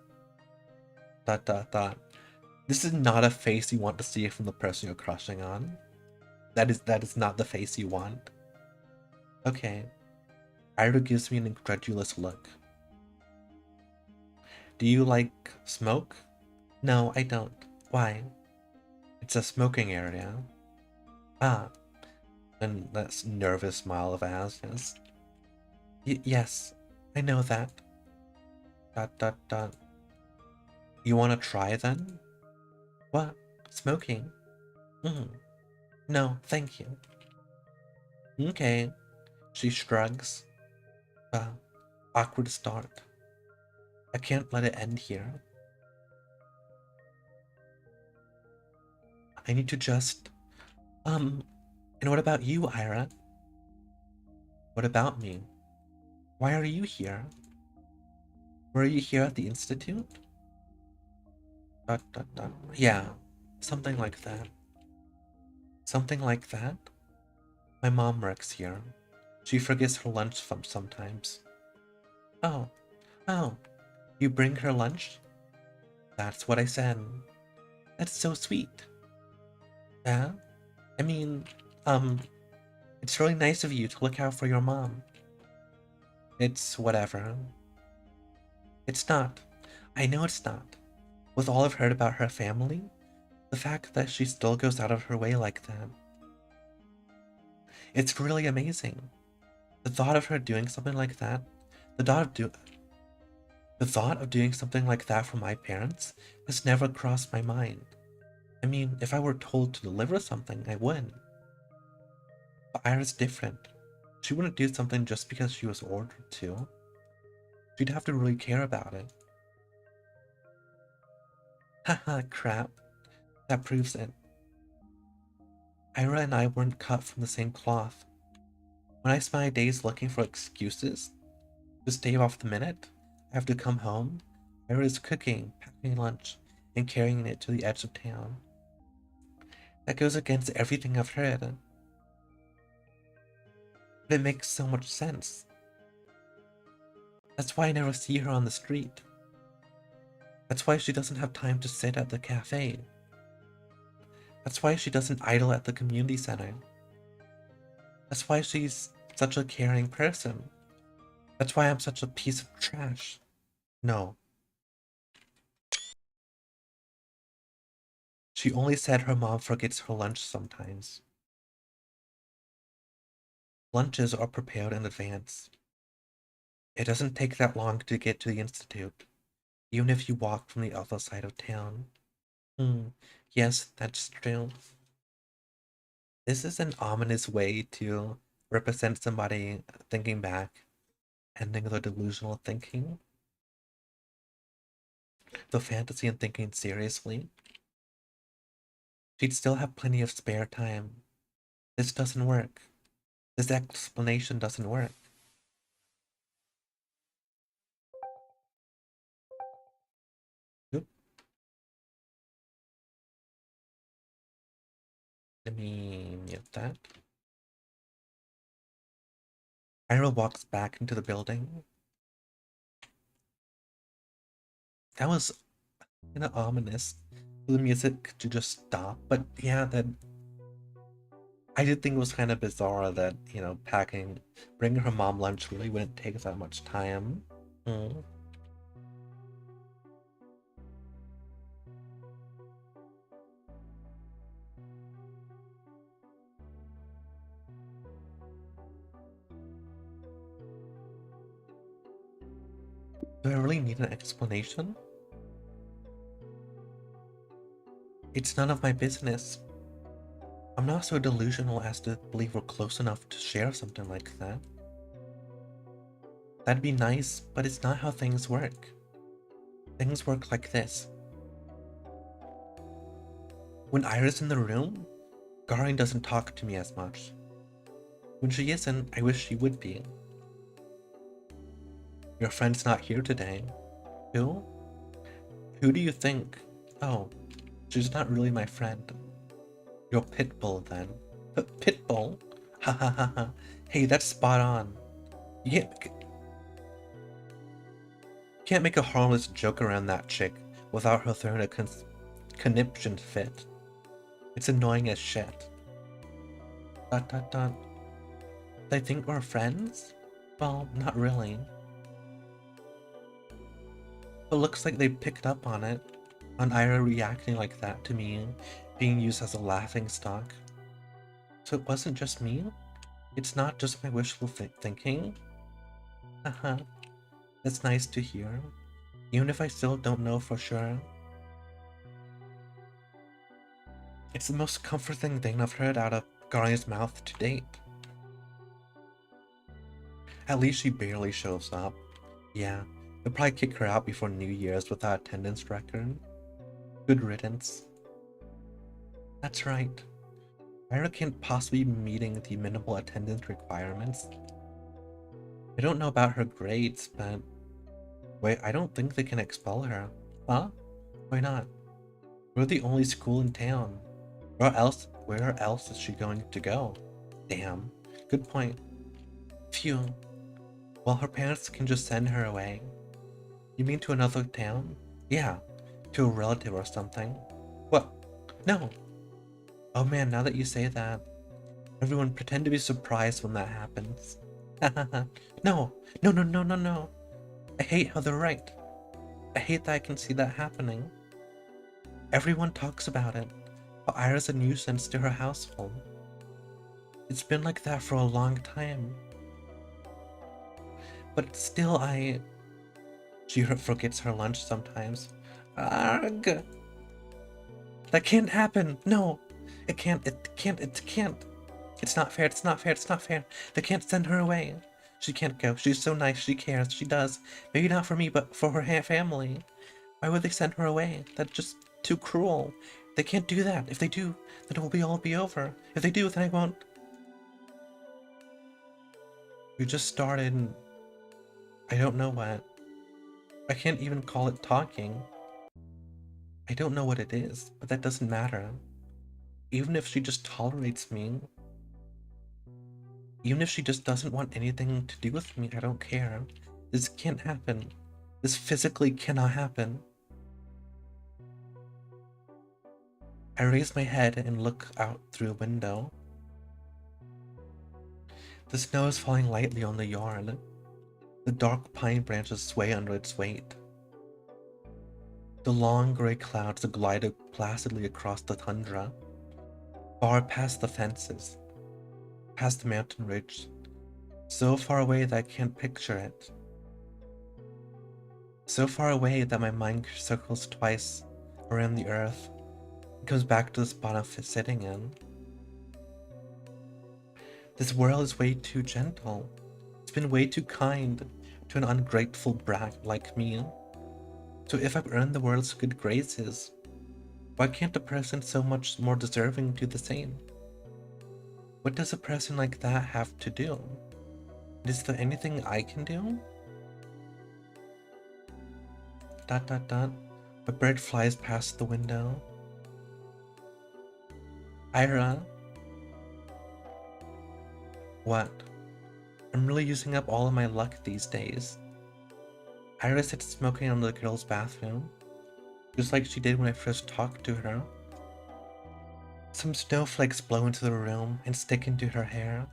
Speaker 1: Dot dot dot. This is not a face you want to see from the person you're crushing on. That is not the face you want. Okay. Ira gives me an incredulous look. Do you like smoke? No, I don't. Why? It's a smoking area. Ah, and that nervous smile of Asna's. Yes, I know that. Dot dot dot. You wanna try then? What? Smoking? No, thank you. Okay. She shrugs. Awkward start. I can't let it end here. I need to just... and what about you, Ira? What about me? Why are you here? Were you here at the Institute? Dot dot dot. Yeah, something like that. Something like that? My mom works here. She forgets her lunch sometimes. Oh, oh, you bring her lunch? That's what I said. That's so sweet. Yeah? I mean, it's really nice of you to look out for your mom. It's whatever. It's not. I know it's not. With all I've heard about her family, the fact that she still goes out of her way like that. It's really amazing. The thought of her doing something like that, the thought of doing something like that for my parents has never crossed my mind. I mean, if I were told to deliver something, I would. But Ira's different. She wouldn't do something just because she was ordered to. She'd have to really care about it. Haha, crap. That proves it. Ira and I weren't cut from the same cloth. When I spend my days looking for excuses to stave off the minute I have to come home, Ira is cooking, packing lunch, and carrying it to the edge of town. That goes against everything I've heard. But it makes so much sense. That's why I never see her on the street. That's why she doesn't have time to sit at the cafe. That's why she doesn't idle at the community center. That's why she's such a caring person. That's why I'm such a piece of trash. No. She only said her mom forgets her lunch sometimes. Lunches are prepared in advance. It doesn't take that long to get to the institute, even if you walk from the other side of town. Yes, that's true. This is an ominous way to represent somebody thinking back, ending their delusional thinking, the fantasy and thinking seriously. She'd still have plenty of spare time. This doesn't work. This explanation doesn't work. Oop, let me mute that. Ira walks back into the building. That was kind of ominous for the music to just stop, but yeah, that I did think it was kind of bizarre that, bringing her mom lunch really wouldn't take that much time. Mm. Do I really need an explanation? It's none of my business. I'm not so delusional as to believe we're close enough to share something like that. That'd be nice, but it's not how things work. Things work like this. When Ira's in the room, Garin doesn't talk to me as much. When she isn't, I wish she would be. Your friend's not here today. Who? Who do you think? Oh, she's not really my friend. Your pitbull then. Pitbull? Ha ha ha ha. Hey, that's spot on. You can't make a harmless joke around that chick without her throwing a conniption fit. It's annoying as shit. Dot dot dot. They think we're friends? Well, not really. But looks like they picked up on it. On Ira reacting like that to me, being used as a laughing stock. So it wasn't just me? It's not just my wishful thinking? Haha, that's nice to hear. Even if I still don't know for sure. It's the most comforting thing I've heard out of Garin's mouth to date. At least she barely shows up. Yeah, they'll probably kick her out before New Year's with that attendance record. Good riddance. That's right. Ira can't possibly be meeting the minimal attendance requirements. I don't know about her grades, but... Wait, I don't think they can expel her. Huh? Why not? We're the only school in town. Where else is she going to go? Damn. Good point. Phew. Well, her parents can just send her away. You mean to another town? Yeah. To a relative or something. What? No. Oh man, now that you say that, everyone pretend to be surprised when that happens. No. No, no, no, no, no. I hate how they're right. I hate that I can see that happening. Everyone talks about it. How Ira's a nuisance to her household. It's been like that for a long time. But still, she forgets her lunch sometimes. Arg! That can't happen! No! It can't, it can't, it can't! It's not fair, it's not fair, it's not fair! They can't send her away! She can't go, she's so nice, she cares, she does. Maybe not for me, but for her family. Why would they send her away? That's just too cruel. They can't do that. If they do, then it will all be over. If they do, then I won't. We just started. I don't know what. I can't even call it talking. I don't know what it is, but that doesn't matter. Even if she just tolerates me, even if she just doesn't want anything to do with me, I don't care. This can't happen. This physically cannot happen. I raise my head and look out through a window. The snow is falling lightly on the yard. The dark pine branches sway under its weight. The long gray clouds glide placidly across the tundra, far past the fences, past the mountain ridge, so far away that I can't picture it. So far away that my mind circles twice around the earth and comes back to the spot I'm sitting in. This world is way too gentle. It's been way too kind to an ungrateful brat like me. So if I've earned the world's good graces, why can't a person so much more deserving do the same? What does a person like that have to do? Is there anything I can do? Dot dot dot. A bird flies past the window. Ira. What? I'm really using up all of my luck these days. Ira sits smoking in the girl's bathroom, just like she did when I first talked to her. Some snowflakes blow into the room and stick into her hair.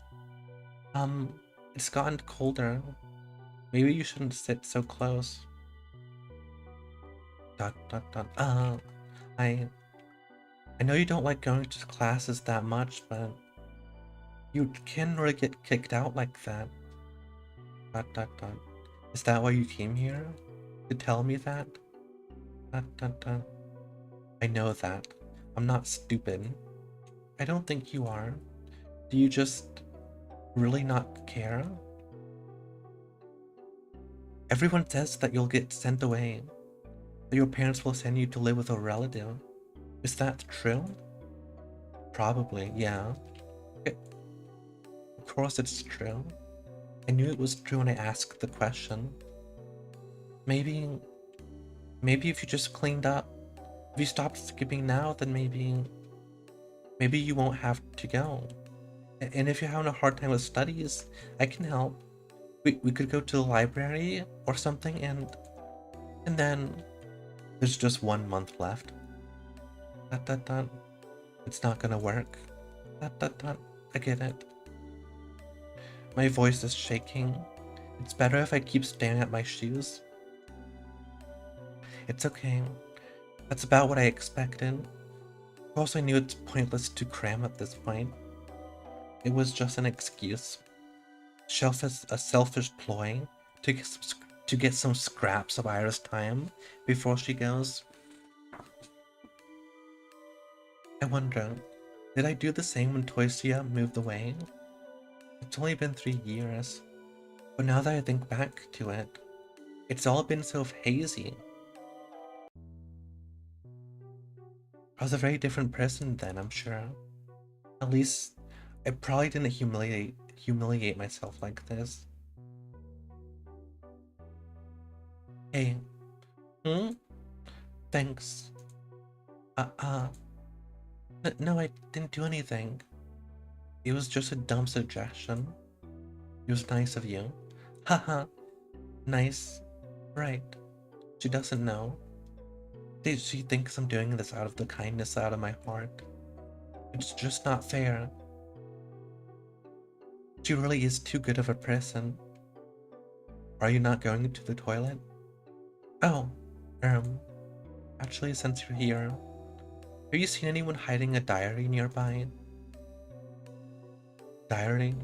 Speaker 1: It's gotten colder. Maybe you shouldn't sit so close. Dot dot dot. I know you don't like going to classes that much, but you can really get kicked out like that. Dot dot dot. Is that why you came here? To tell me that? Dot dot dot. I know that. I'm not stupid. I don't think you are. Do you just really not care? Everyone says that you'll get sent away, that your parents will send you to live with a relative. Is that true? Probably, yeah. Of course it's true. I knew it was true when I asked the question. Maybe if you just cleaned up, if you stopped skipping now, then maybe you won't have to go. And if you're having a hard time with studies, I can help. We could go to the library or something, and then there's just 1 month left. Dot dot dot. It's not gonna work. Dot dot dot. I get it. My voice is shaking. It's better if I keep staring at my shoes. It's okay. That's about what I expected. Of course I knew it's pointless to cram at this point. It was just an excuse. A selfish ploy to get some scraps of Ira's time before she goes. I wonder, did I do the same when Toysia moved away? It's only been 3 years, but now that I think back to it, it's all been so hazy. I was a very different person then, I'm sure. At least, I probably didn't humiliate myself like this. Hey. Thanks. No, I didn't do anything. It was just a dumb suggestion. It was nice of you. Haha. Nice. Right. She doesn't know. She thinks I'm doing this out of the kindness out of my heart. It's just not fair. She really is too good of a person. Are you not going to the toilet? Oh, actually, since you're here, have you seen anyone hiding a diary nearby? Diary?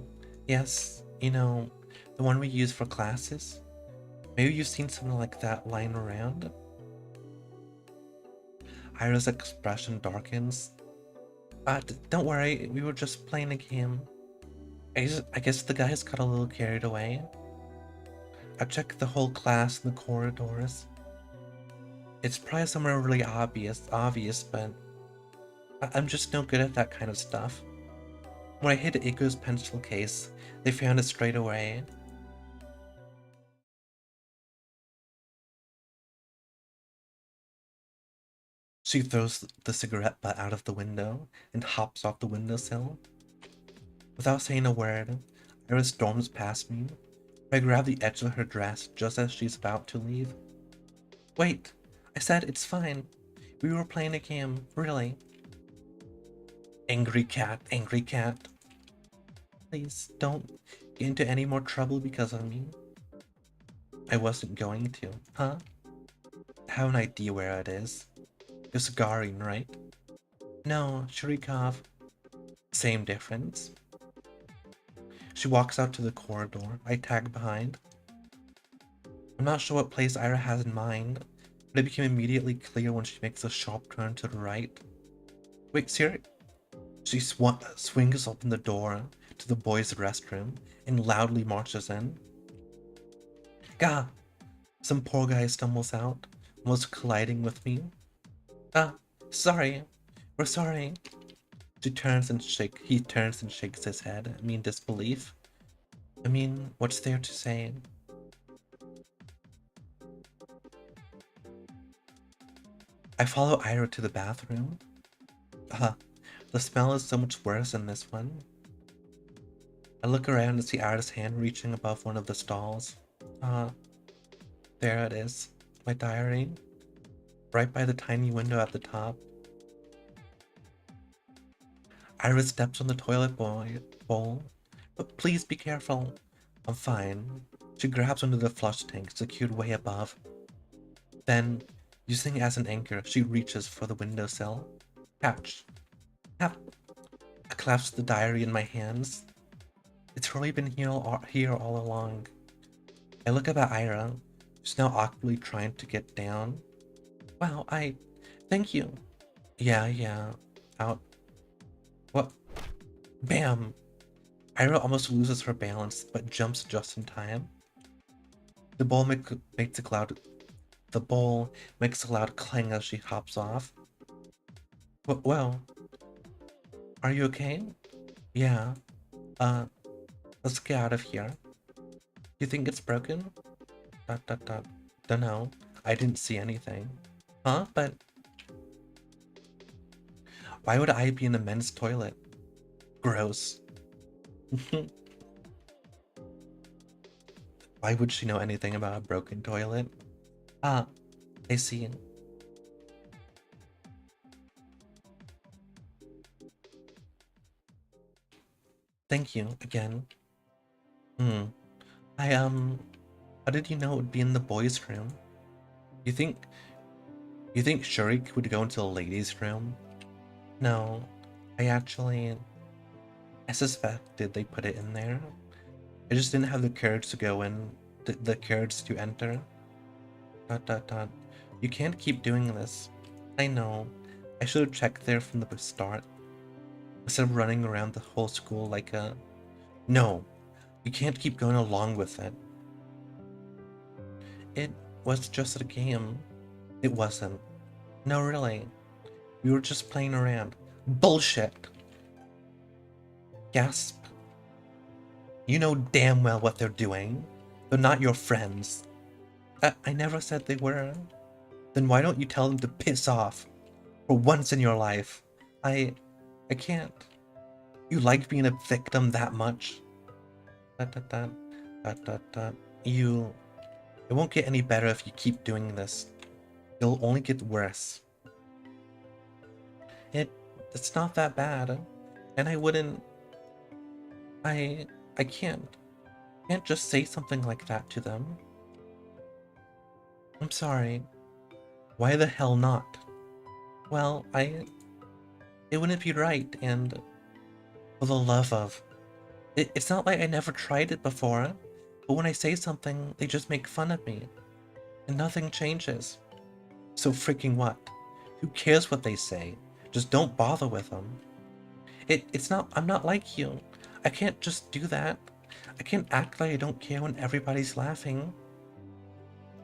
Speaker 1: Yes, the one we use for classes. Maybe you've seen something like that lying around? Ira's expression darkens. Don't worry, we were just playing a game. I guess the guys got a little carried away. I checked the whole class in the corridors. It's probably somewhere really obvious, but I'm just no good at that kind of stuff. When I hid Iku's pencil case, they found it straight away. She throws the cigarette butt out of the window and hops off the windowsill. Without saying a word, Iris storms past me. I grab the edge of her dress just as she's about to leave. Wait, I said it's fine. We were playing a game, really. Angry cat, angry cat. Please don't get into any more trouble because of me. I wasn't going to, huh? I have an idea where it is. You're Sagarin, right? No, Shurikov. Same difference. She walks out to the corridor. I tag behind. I'm not sure what place Ira has in mind, but it became immediately clear when she makes a sharp turn to the right. Wait, Siri? She swings open the door to the boys' restroom and loudly marches in. Gah! Some poor guy stumbles out, almost colliding with me. Ah, sorry. We're sorry. He turns and shakes his head. I mean, disbelief. I mean, what's there to say? I follow Ira to the bathroom. The smell is so much worse in this one. I look around and see Ira's hand reaching above one of the stalls. There it is. My diary. Right by the tiny window at the top. Ira steps on the toilet bowl. But please be careful. I'm fine. She grabs onto the flush tank secured way above. Then, using it as an anchor, she reaches for the windowsill. Catch. Tap. I clasp the diary in my hands. It's really been here all along. I look up at Ira, who's now awkwardly trying to get down. Wow, thank you. Yeah. Out. What? Bam! Ira almost loses her balance, but jumps just in time. The bowl makes a loud clang as she hops off. Well, are you okay? Yeah. Let's get out of here. You think it's broken? Dunno. I didn't see anything. Huh? But why would I be in a men's toilet? Gross. Why would she know anything about a broken toilet? Ah, I see. Thank you, again. How did you know it would be in the boys' room? You think Shurik would go into the ladies' room? No, I suspected they put it in there. I just didn't have the courage to go in, the courage to enter. You can't keep doing this. I know. I should have checked there from the start. Instead of running around the whole school like a... No, you can't keep going along with it. It was just a game. It wasn't. No, really. We were just playing around. Bullshit! Gasp. You know damn well what they're doing. They're not your friends. I never said they were. Then why don't you tell them to piss off? For once in your life. I can't. You like being a victim that much? It won't get any better if you keep doing this. It'll only get worse. It's not that bad. And I wouldn't... I can't just say something like that to them. I'm sorry. Why the hell not? Well, it wouldn't be right, and for the love of... It's not like I never tried it before, but when I say something, they just make fun of me, and nothing changes. So freaking what? Who cares what they say? Just don't bother with them. I'm not like you. I can't just do that. I can't act like I don't care when everybody's laughing.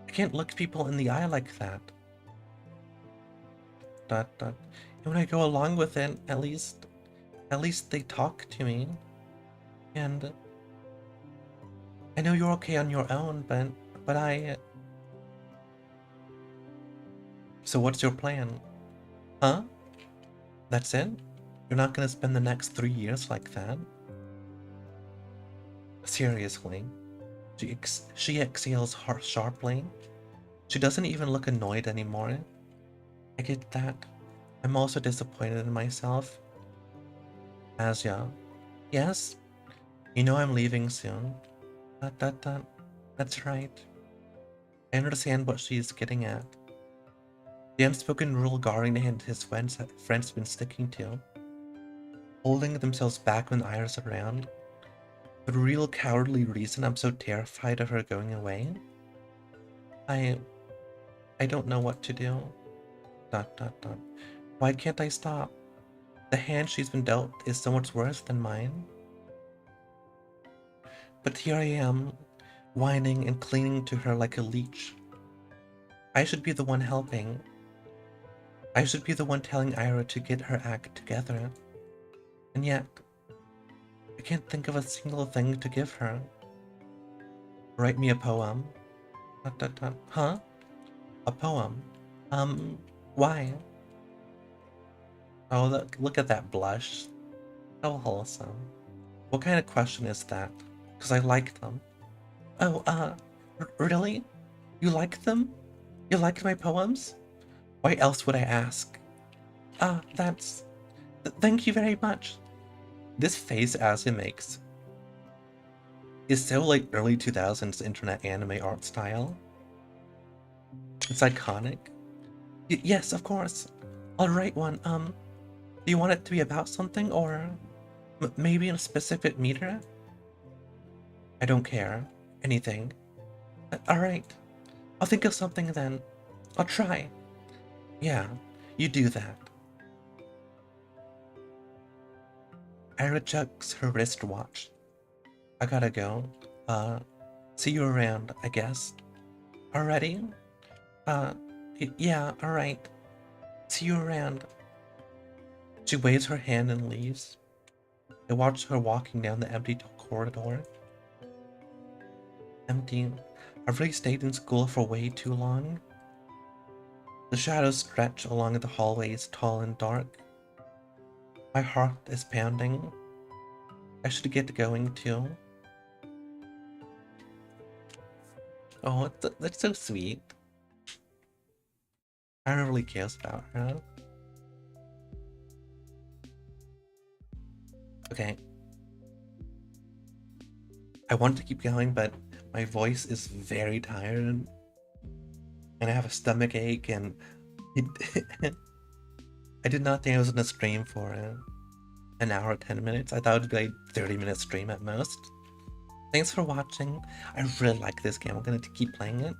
Speaker 1: I can't look people in the eye like that. And when I go along with it, at least they talk to me. And I know you're okay on your own, but I... So what's your plan? Huh? That's it? You're not gonna spend the next 3 years like that? Seriously. She exhales sharply. She doesn't even look annoyed anymore. I get that. I'm also disappointed in myself. Asya. Yes? You know I'm leaving soon. That. That's right. I understand what she's getting at. The unspoken rule Garin and his friends been sticking to. Holding themselves back when Ira's around. The real cowardly reason I'm so terrified of her going away. I don't know what to do. Dot. Why can't I stop? The hand she's been dealt is so much worse than mine. But here I am, whining and clinging to her like a leech. I should be the one helping. I should be the one telling Ira to get her act together. And yet, I can't think of a single thing to give her. Write me a poem. Huh? A poem? Why? Oh, look at that blush. So wholesome. What kind of question is that? Because I like them. Oh, really? You like them? You like my poems? Why else would I ask? Thank you very much. This face as it makes is so like early 2000s internet anime art style. It's iconic. Yes, of course. I'll write one. Do you want it to be about something or maybe in a specific meter? I don't care. Anything. Alright. I'll think of something then. I'll try. Yeah, you do that. Ira checks her wristwatch. I gotta go. Uh, See you around, I guess. Already? Uh, yeah, alright. See you around. She waves her hand and leaves. I watch her walking down the empty corridor. Empty. I've really stayed in school for way too long. The shadows stretch along the hallways, tall and dark. My heart is pounding. I should get going too. Oh, that's so sweet. I don't really cares about her. Okay. I want to keep going, but my voice is very tired. And I have a stomach ache, and it, I did not think I was gonna stream for an hour, 10 minutes. I thought it would be like 30-minute stream at most. Thanks for watching. I really like this game. I'm gonna keep playing it.